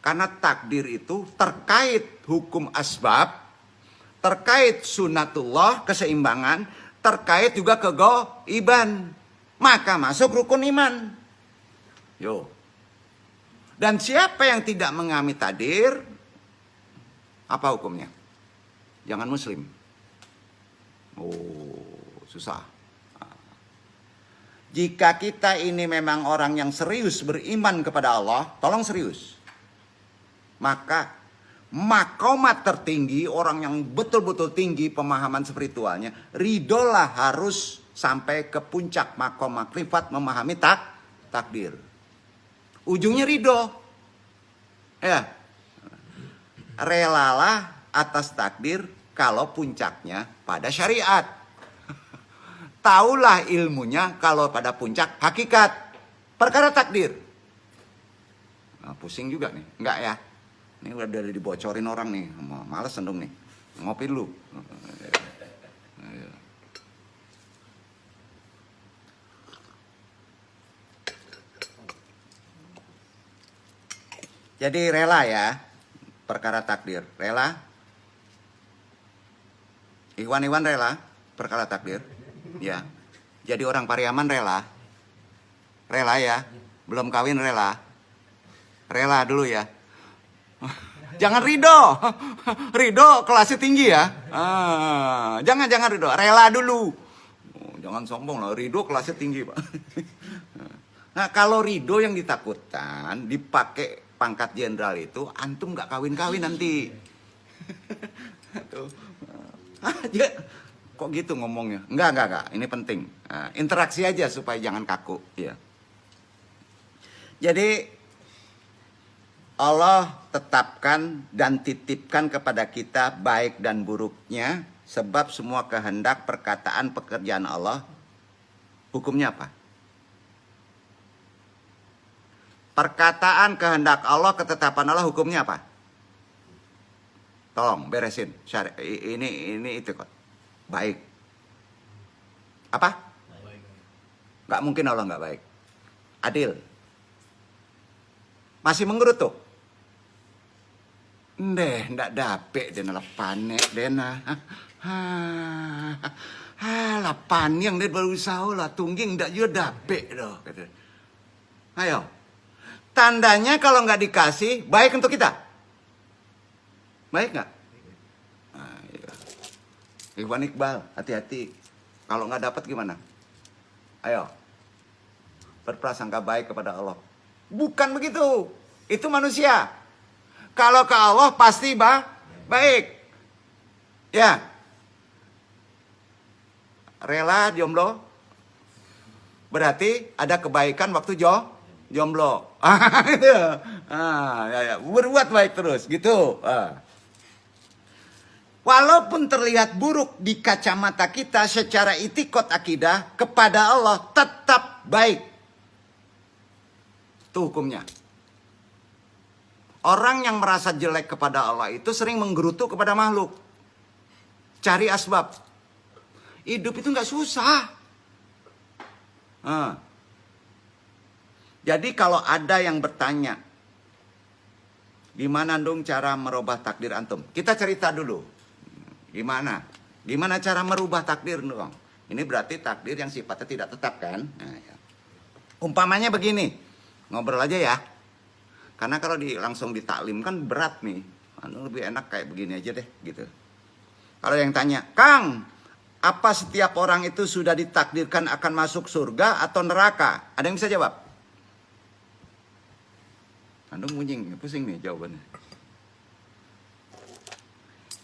Karena takdir itu terkait hukum asbab, terkait sunatullah, keseimbangan, terkait juga kegoiban. Maka masuk rukun iman. Yo. Dan siapa yang tidak mengamini takdir, apa hukumnya? Jangan muslim. Oh, susah. Jika kita ini memang orang yang serius beriman kepada Allah, tolong serius. Maka makomat tertinggi, orang yang betul-betul tinggi pemahaman spiritualnya, ridolah harus sampai ke puncak makom makrifat memahami takdir. Ujungnya ridho. Ya. Relalah atas takdir kalau puncaknya pada syariat. Taulah ilmunya kalau pada puncak hakikat. Perkara takdir. Nah, pusing juga nih. Enggak ya. Ini udah dibocorin orang nih. Males sendung nih. Ngopi dulu. Jadi rela ya. Perkara takdir. Rela. Iwan rela. Perkara takdir. Ya. Jadi orang Pariaman rela. Rela ya. Belum kawin rela. Rela dulu ya. Jangan ridho. Ridho kelasnya tinggi ya. Jangan ridho. Rela dulu. Jangan sombong lah. Ridho kelasnya tinggi, Pak. Nah, kalau ridho yang ditakutkan dipakai pangkat jenderal itu, antum nggak kawin-kawin nanti. Tuh. Kok gitu ngomongnya? Enggak. Ini penting. Interaksi aja supaya jangan kaku. Ya. Jadi Allah tetapkan dan titipkan kepada kita baik dan buruknya, sebab semua kehendak, perkataan, pekerjaan Allah, hukumnya apa? Perkataan kehendak Allah, ketetapan Allah, hukumnya apa? Tolong beresin. Ini itu kok. Baik. Apa? Gak mungkin Allah gak baik. Adil. Masih menggerutuk. Ndak dapet dena lepane dena. Lapan yang dia berusaha lah tungging ndak juga dapet doh. Ayo. Tandanya kalau nggak dikasih baik untuk kita. Baik nggak? Iwan Iqbal, hati-hati. Kalau nggak dapat gimana? Ayo. Berprasangka baik kepada Allah. Bukan begitu. Itu manusia. Kalau ke Allah pasti baik. Ya. Rela jomblo. Berarti ada kebaikan waktu jomblo. Ya. Berbuat baik terus gitu. Walaupun terlihat buruk di kacamata kita secara itikot akidah kepada Allah tetap baik. Itu hukumnya. Orang yang merasa jelek kepada Allah itu sering menggerutu kepada makhluk. Cari asbab. Hidup itu nggak susah. Jadi kalau ada yang bertanya, gimana dong cara merubah takdir antum? Kita cerita dulu. Gimana? Gimana cara merubah takdir dong? Ini berarti takdir yang sifatnya tidak tetap kan? Nah, ya. Umpamanya begini, ngobrol aja ya. Karena kalau langsung ditaklim kan berat nih. Lebih enak kayak begini aja deh gitu. Kalau yang tanya, Kang, apa setiap orang itu sudah ditakdirkan akan masuk surga atau neraka? Ada yang bisa jawab? Andung munying, pusing nih jawabannya.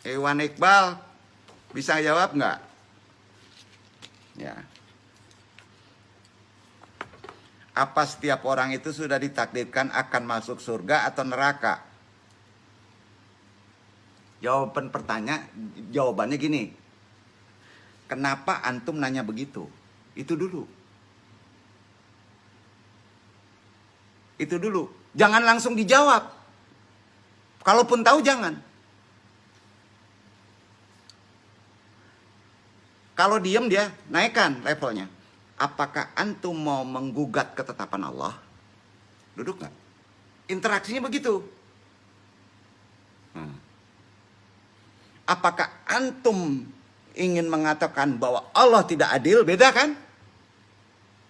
Iwan Iqbal bisa jawab nggak? Ya. Apa setiap orang itu sudah ditakdirkan akan masuk surga atau neraka? Jawabannya gini. Kenapa antum nanya begitu? Itu dulu. Jangan langsung dijawab. Kalaupun tahu jangan. Kalau diem dia naikkan levelnya. Apakah antum mau menggugat ketetapan Allah? Duduk nggak? Interaksinya begitu. Apakah antum ingin mengatakan bahwa Allah tidak adil? Beda kan?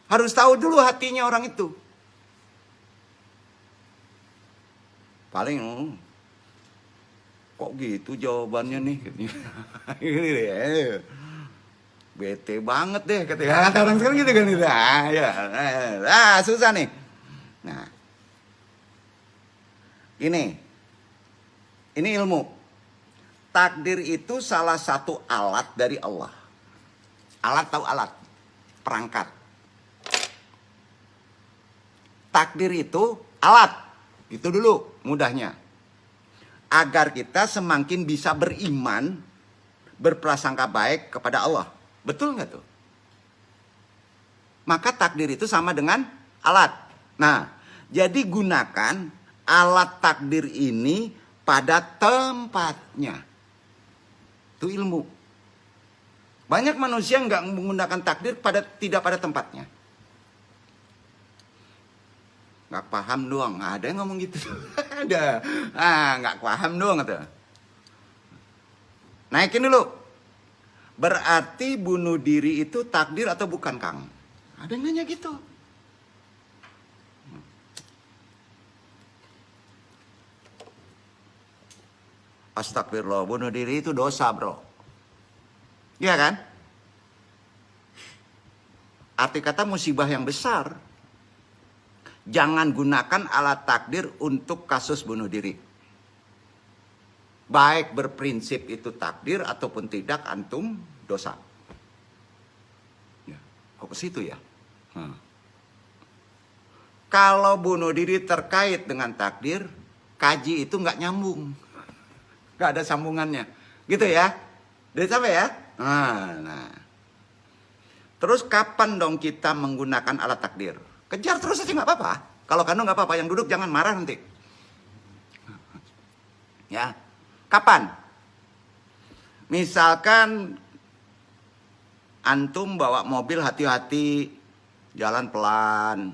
Harus tahu dulu hatinya orang itu. Paling kok gitu jawabannya nih. Gini deh. Bete banget deh kata orang sekarang gitu kan gitu. Susah nih. Nah. Ini ilmu. Takdir itu salah satu alat dari Allah. Alat tahu alat, perangkat. Takdir itu alat. Itu dulu mudahnya. Agar kita semakin bisa beriman, berprasangka baik kepada Allah. Betul nggak tuh? Maka takdir itu sama dengan alat. Nah, jadi gunakan alat takdir ini pada tempatnya. Itu ilmu. Banyak manusia nggak menggunakan takdir tidak pada tempatnya. Nggak paham doang. Ada yang ngomong gitu. Ada. Nggak paham doang kata. Naikin dulu. Berarti bunuh diri itu takdir atau bukan, Kang? Ada yang nanya gitu. Astagfirullah, bunuh diri itu dosa, bro. Iya kan? Arti kata musibah yang besar. Jangan gunakan alat takdir untuk kasus bunuh diri. Baik berprinsip itu takdir ataupun tidak, antum dosa. Ya, kok ke situ ya? Kalau bunuh diri terkait dengan takdir, kaji itu nggak nyambung. Nggak ada sambungannya. Gitu ya? Udah sampai ya? Nah. Terus kapan dong kita menggunakan alat takdir? Kejar terus aja nggak apa-apa. Kalau kandung nggak apa-apa. Yang duduk jangan marah nanti. Ya. Kapan? Misalkan antum bawa mobil hati-hati, jalan pelan,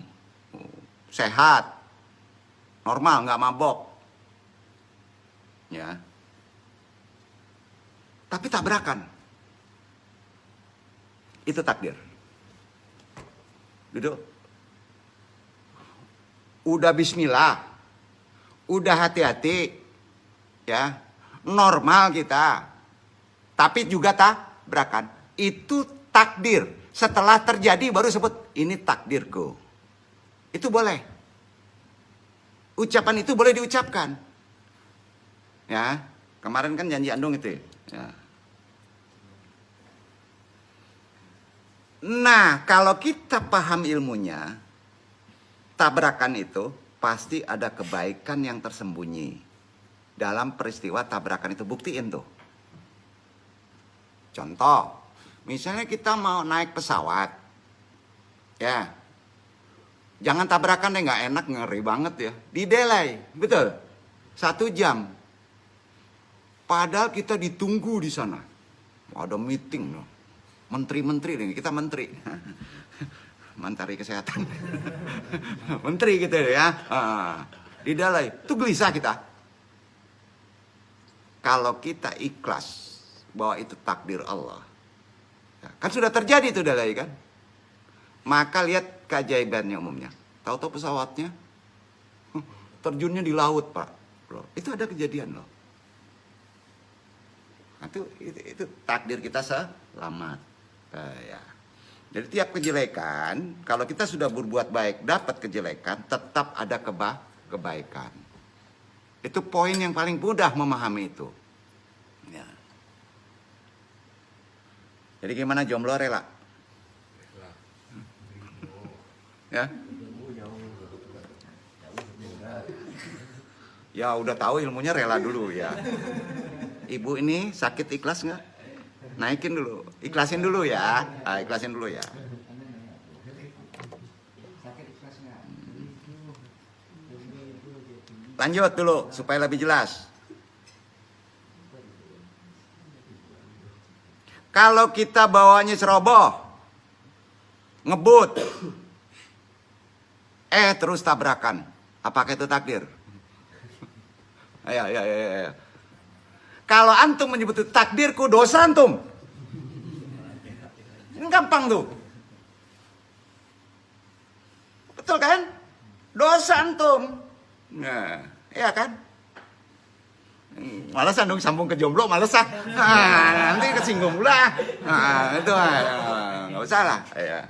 sehat, normal, nggak mabok. Ya. Tapi tabrakan. Itu takdir. Duduk. Udah bismillah. Udah hati-hati. Ya. Normal kita. Tapi juga tabrakan. Itu takdir. Setelah terjadi baru sebut ini takdirku. Itu boleh. Ucapan itu boleh diucapkan. Ya. Kemarin kan janji andung itu. Ya. Nah, kalau kita paham ilmunya, tabrakan itu pasti ada kebaikan yang tersembunyi dalam peristiwa tabrakan itu. Buktiin tuh. Contoh, misalnya kita mau naik pesawat, ya, jangan tabrakan deh, nggak enak, ngeri banget ya. Di-delay, betul, 1 jam. Padahal kita ditunggu di sana. Ada meeting loh. Menteri-menteri nih, kita menteri. Menteri kesehatan. Menteri gitu ya. Di-delay. Itu gelisah kita. Kalau kita ikhlas bahwa itu takdir Allah. Kan sudah terjadi itu delay kan. Maka lihat keajaibannya umumnya. Tahu-tahu pesawatnya terjunnya di laut, Pak. Bro, itu ada kejadian loh. Nah, itu takdir kita selamat. Ya. Jadi tiap kejelekan, kalau kita sudah berbuat baik, dapat kejelekan, tetap ada kebaikan. Itu poin yang paling mudah memahami itu. Ya. Jadi gimana, jomblo rela? Ya? Ya udah tahu ilmunya, rela dulu ya. Ibu ini sakit, ikhlas nggak? Naikin dulu, ikhlasin dulu ya. Ikhlasin dulu ya. Lanjut dulu supaya lebih jelas. Kalau kita bawanya ceroboh, ngebut, terus tabrakan, apakah itu takdir? Ayo. Kalau antum menyebut itu takdirku, dosa antum. Ini gampang tuh. Betul kan? Dosa antum. Nah, iya kan? Malesan dong sambung ke jomblo, males ah. Nanti kesinggung pula. Itu nggak usah lah. Ya.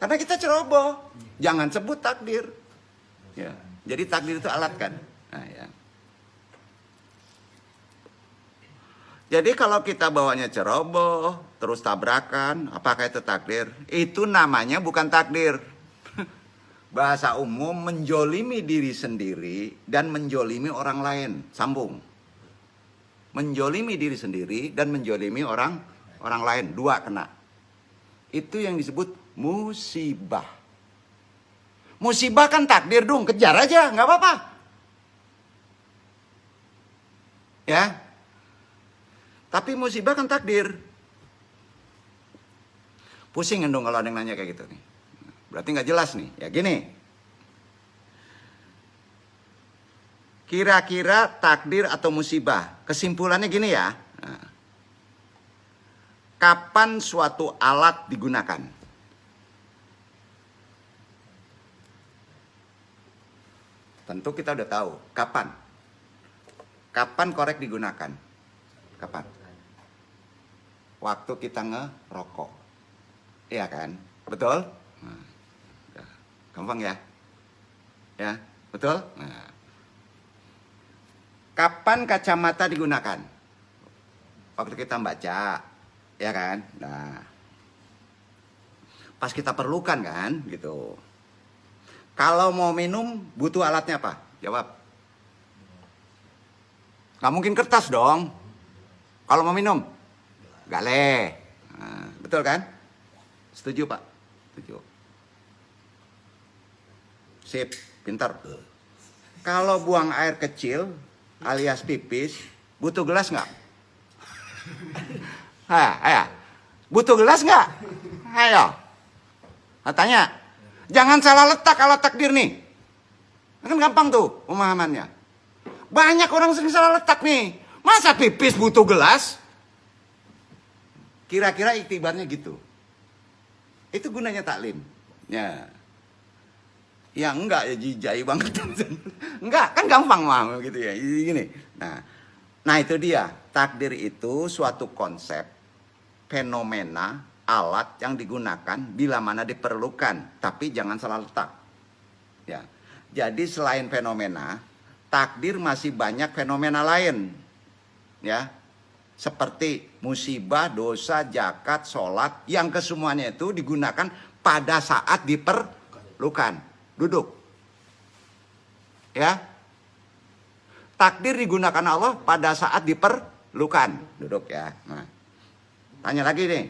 Karena kita ceroboh. Jangan sebut takdir. Ya. Jadi takdir itu alat kan. Nah, ya. Jadi kalau kita bawanya ceroboh, terus tabrakan, apakah itu takdir? Itu namanya bukan takdir. Bahasa umum menjolimi diri sendiri dan menjolimi orang lain. Sambung. Menjolimi diri sendiri dan menjolimi orang lain. Dua kena. Itu yang disebut musibah. Musibah kan takdir dong, kejar aja, nggak apa-apa. Ya. Tapi musibah kan takdir. Pusing dong kalau ada yang nanya kayak gitu nih. Berarti nggak jelas nih. Ya gini. Kira-kira takdir atau musibah? Kesimpulannya gini ya. Nah. Kapan suatu alat digunakan? Tentu kita udah tahu. Kapan? Kapan korek digunakan? Kapan? Waktu kita ngerokok. Iya kan? Betul? Nah. Gampang ya? Ya, betul? Nah. Kapan kacamata digunakan? Waktu kita baca, ya kan? Nah. Pas kita perlukan kan, gitu. Kalau mau minum, butuh alatnya apa? Jawab. Nggak mungkin kertas dong. Kalau mau minum, gale. Nah, betul kan? Setuju Pak? Setuju. Sip, pintar. Kalau buang air kecil alias pipis, butuh gelas nggak? Ayo. Butuh gelas nggak? Ayo. Tanya. Jangan salah letak alat takdir nih. Kan gampang tuh pemahamannya. Banyak orang sering salah letak nih. Masa pipis butuh gelas? Kira-kira iktibarnya gitu. Itu gunanya taklim. Ya. Ya enggak ya jijai banget. Enggak, kan gampang mah gitu ya. Gini. Nah itu dia. Takdir itu suatu konsep, fenomena, alat yang digunakan bila mana diperlukan, tapi jangan salah letak. Ya. Jadi selain fenomena, takdir masih banyak fenomena lain. Ya. Seperti musibah, dosa, zakat, sholat, yang kesemuanya itu digunakan pada saat diperlukan. Duduk. Ya. Takdir digunakan Allah pada saat diperlukan. Duduk ya. Nah. Tanya lagi nih.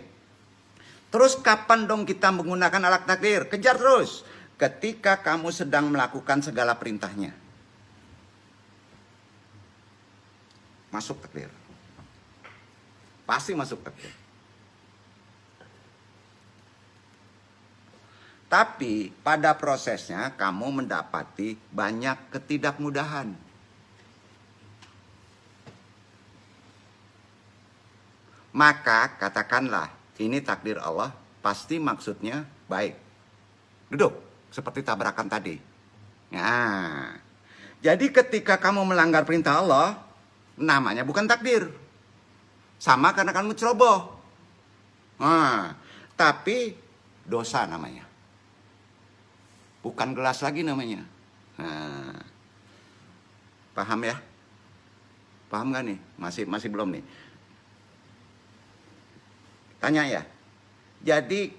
Terus kapan dong kita menggunakan alat takdir? Kejar terus. Ketika kamu sedang melakukan segala perintahnya. Masuk takdir. Pasti masuk takdir. Tapi pada prosesnya kamu mendapati banyak ketidakmudahan. Maka katakanlah ini takdir Allah, pasti maksudnya baik. Duduk seperti tabrakan tadi. Nah, jadi ketika kamu melanggar perintah Allah, namanya bukan takdir. Sama karena kamu ceroboh. Nah, tapi dosa namanya. Bukan gelas lagi namanya. Nah, paham ya? Paham gak nih? Masih belum nih. Tanya ya. Jadi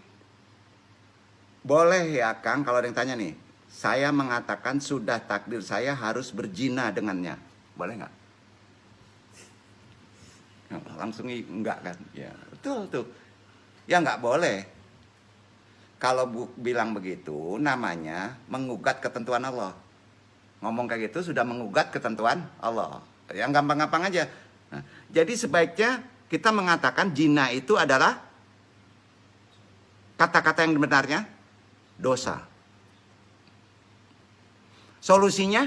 boleh ya Kang kalau ada yang tanya nih. Saya mengatakan sudah takdir saya harus berzina dengannya. Boleh nggak? Langsung enggak kan? Ya betul tuh. Ya nggak boleh. Kalau bilang begitu namanya mengugat ketentuan Allah. Ngomong kayak gitu sudah mengugat ketentuan Allah. Yang gampang-gampang aja. Nah, jadi sebaiknya kita mengatakan zina itu adalah kata-kata yang benarnya dosa. Solusinya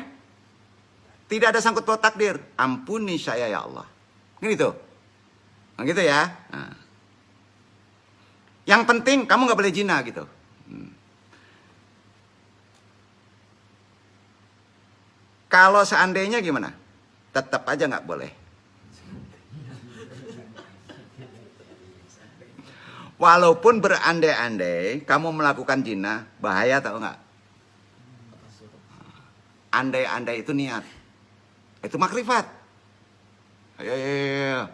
tidak ada sangkut paut takdir. Ampuni saya ya Allah. Gitu. Nah, gitu ya. Nah. Yang penting kamu nggak boleh zina gitu. Kalau seandainya gimana? tetap aja nggak boleh. Walaupun berandai-andai kamu melakukan zina, bahaya tahu nggak? Andai-andai itu niat, itu makrifat. Ayo.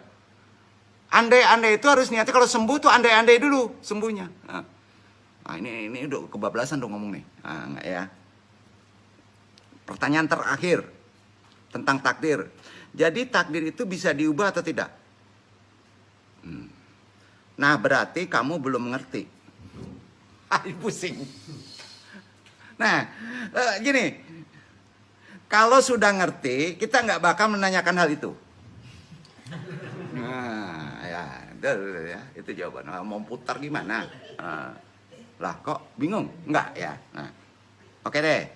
Andai-andai itu harus niatnya, kalau sembuh tuh andai-andai dulu sembuhnya. Nah, ini udah kebablasan dong ngomong nih. Nah, enggak ya. Pertanyaan terakhir tentang takdir. Jadi takdir itu bisa diubah atau tidak? Nah, berarti kamu belum mengerti. Pusing. Nah, gini. Kalau sudah ngerti, kita nggak bakal menanyakan hal itu. Nah, ya, itu jawaban. Nah, mau putar gimana? Lah, kok bingung? Enggak ya. Nah, oke deh.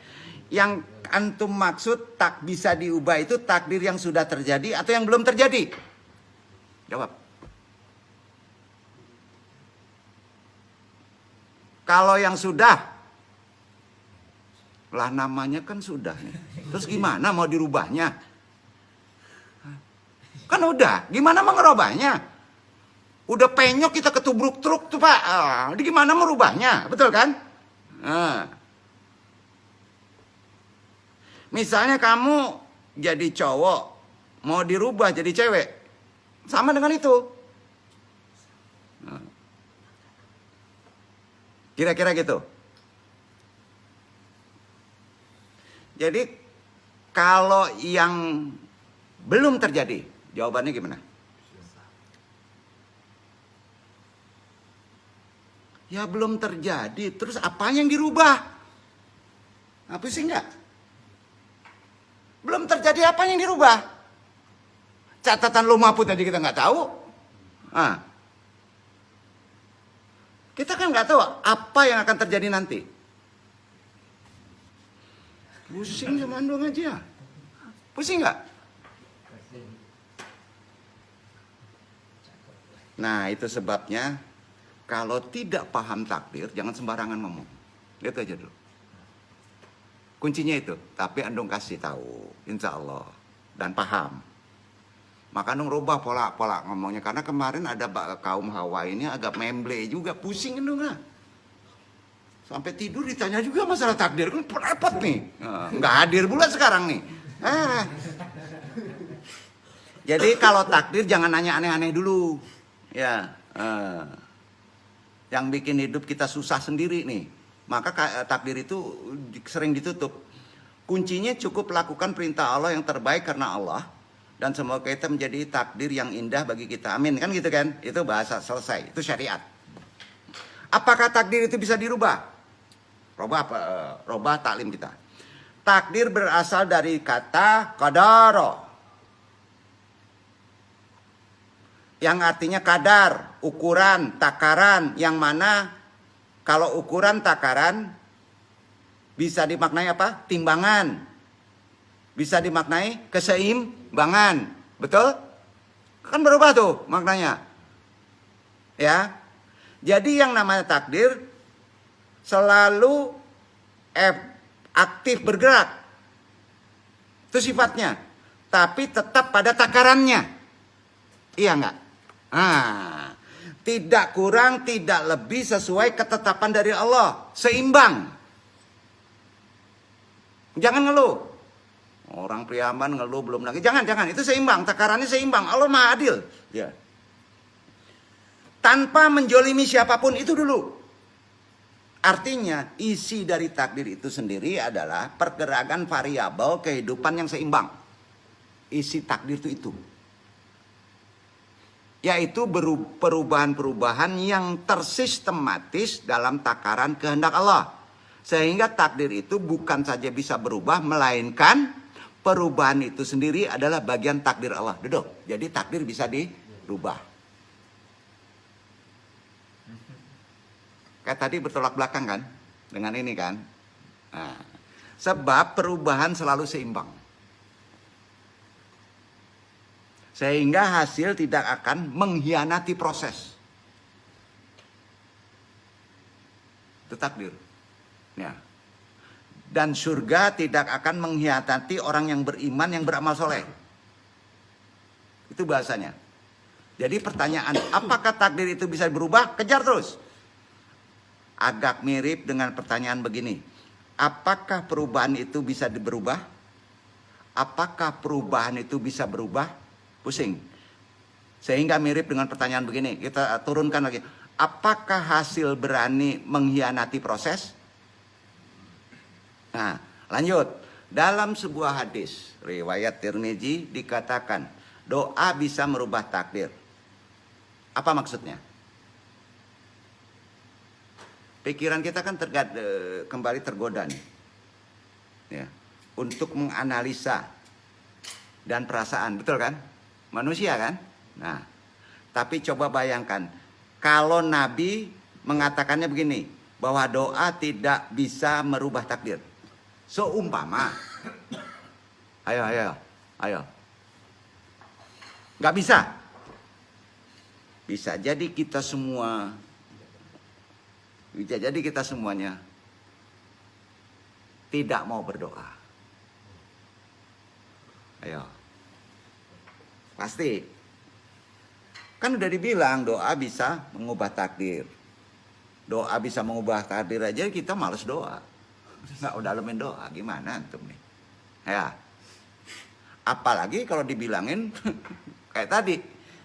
Yang antum maksud tak bisa diubah itu takdir yang sudah terjadi atau yang belum terjadi? Jawab. Kalau yang sudah, lah namanya kan sudah nih. Terus gimana mau dirubahnya? Kan udah, gimana mau ngerubahnya? Udah penyok kita ketubruk truk tuh Pak. Gimana mau rubahnya? Betul kan? Misalnya kamu jadi cowok, mau dirubah jadi cewek. Sama dengan itu. Kira-kira gitu. Jadi kalau yang belum terjadi, jawabannya gimana? Ya belum terjadi, terus apa yang dirubah? Apa sih enggak? Belum terjadi apa yang dirubah? Catatan lumah pun tadi kita nggak tahu. Kita kan nggak tahu apa yang akan terjadi nanti. Pusing sama andong aja. Pusing nggak? Nah, itu sebabnya kalau tidak paham takdir, jangan sembarangan ngomong. Lihat aja dulu. Kuncinya itu. Tapi andong kasih tahu, insya Allah. Dan paham. Maka andong rubah pola ngomongnya. Karena kemarin ada kaum Hawa ini agak memble juga. Pusing andong lah. Sampai tidur ditanya juga masalah takdir. Kan repot nih. Nggak hadir pula sekarang nih. Jadi kalau takdir jangan nanya aneh-aneh dulu. Ya. Yang bikin hidup kita susah sendiri nih. Maka takdir itu sering ditutup. Kuncinya cukup lakukan perintah Allah yang terbaik karena Allah. Dan semoga kita menjadi takdir yang indah bagi kita. Amin. Kan gitu kan? Itu bahasa selesai. Itu syariat. Apakah takdir itu bisa dirubah? Robah taklim kita. Takdir berasal dari kata qadara. Yang artinya kadar, ukuran, takaran. Yang mana kalau ukuran, takaran bisa dimaknai apa? Timbangan. Bisa dimaknai keseimbangan. Betul? Kan berubah tuh maknanya. Ya. Jadi yang namanya takdir selalu aktif bergerak. Itu sifatnya. Tapi tetap pada takarannya. Iya enggak? Tidak kurang, tidak lebih sesuai ketetapan dari Allah. Seimbang. Jangan ngeluh. Orang Priaman ngeluh belum lagi. Jangan. Itu seimbang. Takarannya seimbang. Allah Maha Adil. Ya. Tanpa menjolimi siapapun itu dulu. Artinya isi dari takdir itu sendiri adalah pergerakan variabel kehidupan yang seimbang. Isi takdir itu. Yaitu perubahan-perubahan yang tersistematis dalam takaran kehendak Allah. Sehingga takdir itu bukan saja bisa berubah, melainkan perubahan itu sendiri adalah bagian takdir Allah. Duduk. Jadi takdir bisa dirubah. Kayak tadi bertolak belakang kan? Dengan ini kan? Nah, sebab perubahan selalu seimbang. Sehingga hasil tidak akan mengkhianati proses. Itu takdir. Ya. Dan surga tidak akan mengkhianati orang yang beriman, yang beramal soleh. Itu bahasanya. Jadi pertanyaan, apakah takdir itu bisa berubah? Kejar terus. Agak mirip dengan pertanyaan begini. Apakah perubahan itu bisa berubah? Apakah perubahan itu bisa berubah? Pusing. Sehingga mirip dengan pertanyaan begini. Kita turunkan lagi. Apakah hasil berani mengkhianati proses? Nah, lanjut. Dalam sebuah hadis riwayat Tirmizi dikatakan doa bisa merubah takdir. Apa maksudnya? Pikiran kita kan kembali tergoda nih, ya, untuk menganalisa dan perasaan, betul kan? Manusia kan? Nah, tapi coba bayangkan kalau Nabi mengatakannya begini, bahwa doa tidak bisa merubah takdir. Seumpama, ayo, nggak bisa. Bisa jadi kita semua, bisa jadi kita semuanya tidak mau berdoa. Ayo, pasti. Kan udah dibilang doa bisa mengubah takdir. Doa bisa mengubah takdir aja kita males doa. Nggak udah dalemin doa, gimana antum nih? Ya. Apalagi kalau dibilangin kayak tadi.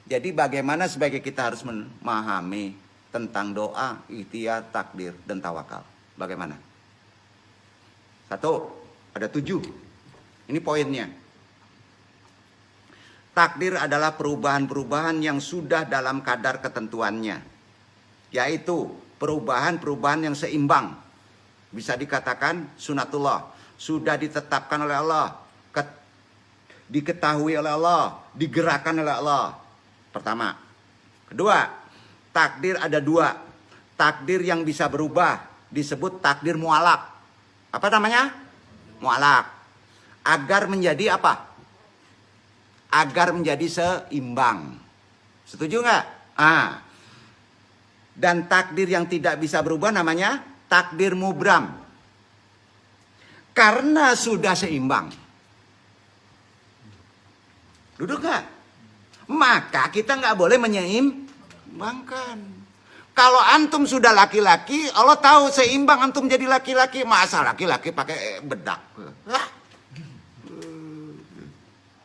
Jadi bagaimana sebagai kita harus memahami tentang doa, ikhtiar, takdir, dan tawakal. Bagaimana? 1, ada 7. Ini poinnya. Takdir adalah perubahan-perubahan yang sudah dalam kadar ketentuannya. Yaitu perubahan-perubahan yang seimbang. Bisa dikatakan sunatullah. Sudah ditetapkan oleh Allah. Diketahui oleh Allah. Digerakkan oleh Allah. Pertama. Kedua, takdir ada 2. Takdir yang bisa berubah disebut takdir mualak. Apa namanya? Mualak. Agar menjadi apa? Agar menjadi seimbang. Setuju nggak? Dan takdir yang tidak bisa berubah namanya takdir mubram. Karena sudah seimbang. Duduk nggak? Maka kita nggak boleh menyeimbangkan. Kalau antum sudah laki-laki, Allah tahu seimbang antum jadi laki-laki. Masa laki-laki pakai bedak?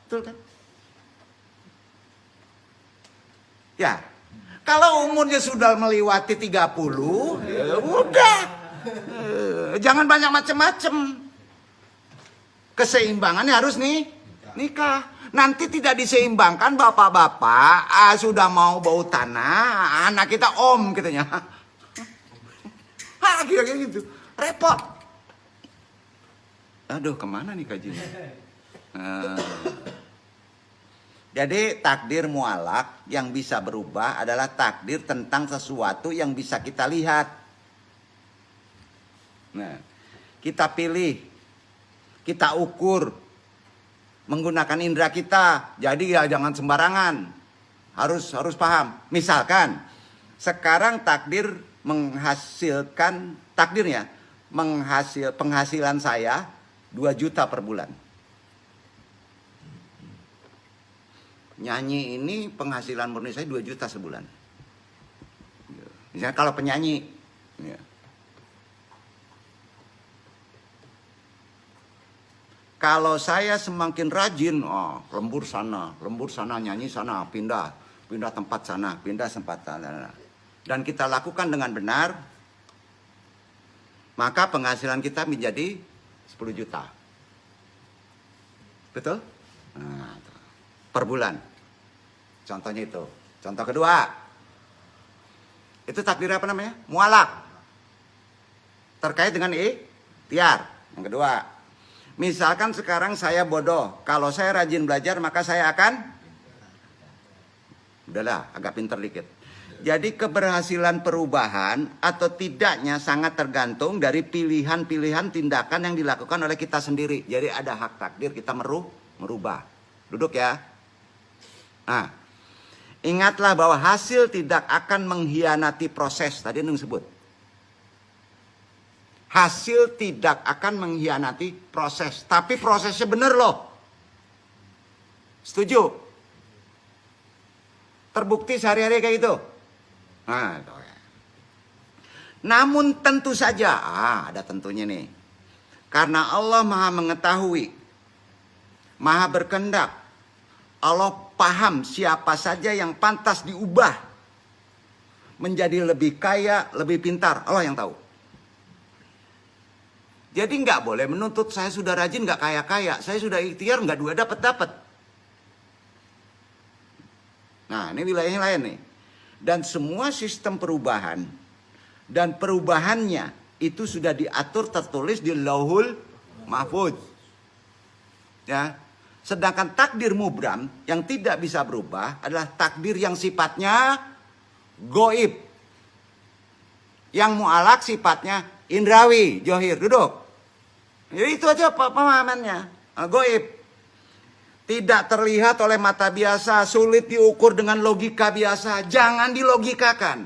Betul kan? Ya, kalau umurnya sudah melewati 30, ya udah. Jangan banyak macam-macam. Keseimbangannya harus nikah. Nanti tidak diseimbangkan bapak-bapak sudah mau bau tanah, anak kita om katanya. Kira-kira gitu. Repot. Aduh, kemana nih kajinya? Jadi takdir mualak yang bisa berubah adalah takdir tentang sesuatu yang bisa kita lihat. Nah, kita pilih, kita ukur menggunakan indera kita. Jadi ya jangan sembarangan. Harus paham. Misalkan sekarang takdir menghasilkan penghasilan saya 2 juta per bulan. Nyanyi ini penghasilan murni saya 2 juta sebulan. Misalnya kalau penyanyi, ya. Kalau saya semakin rajin, lembur sana, nyanyi sana, pindah tempat sana, pindah tempat sana. Dan kita lakukan dengan benar, maka penghasilan kita menjadi 10 juta. Betul? Nah, per bulan. Contohnya itu. Contoh kedua. Itu takdir apa namanya? Mualak. Terkait dengan ikhtiar. Yang kedua. Misalkan sekarang saya bodoh. Kalau saya rajin belajar maka saya akan. Udahlah, agak pinter dikit. Jadi keberhasilan perubahan atau tidaknya sangat tergantung dari pilihan-pilihan tindakan yang dilakukan oleh kita sendiri. Jadi ada hak takdir kita merubah. Duduk ya. Nah, ingatlah bahwa hasil tidak akan mengkhianati proses. Tadi yang disebut. Hasil tidak akan mengkhianati proses. Tapi prosesnya benar loh. Setuju? Terbukti sehari-hari kayak gitu. Nah, itu ya. Namun tentu saja, ada tentunya nih. Karena Allah Maha mengetahui, Maha berkehendak. Allah paham siapa saja yang pantas diubah menjadi lebih kaya, lebih pintar. Allah yang tahu. Jadi nggak boleh menuntut saya sudah rajin nggak kaya-kaya, saya sudah ikhtiar nggak dua dapat. Nah ini wilayahnya lain nih. Dan semua sistem perubahan dan perubahannya itu sudah diatur tertulis di Lauhul Mahfuz. Ya. Sedangkan takdir mubram yang tidak bisa berubah adalah takdir yang sifatnya goib. Yang mu'alak sifatnya indrawi, johir, duduk. Jadi itu aja pemahamannya, goib. Tidak terlihat oleh mata biasa, sulit diukur dengan logika biasa. Jangan dilogikakan.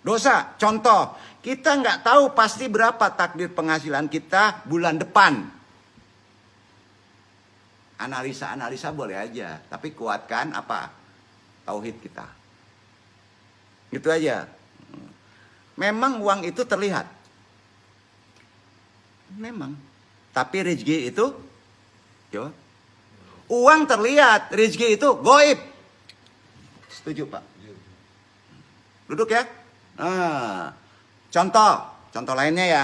Dosa, contoh, kita nggak tahu pasti berapa takdir penghasilan kita bulan depan. Analisa boleh aja, tapi kuatkan apa? Tauhid kita. Gitu aja. Memang uang itu terlihat. Memang. Tapi rezeki itu, coba. Uang terlihat, rezeki itu goib. Setuju Pak? Duduk ya. Contoh lainnya ya.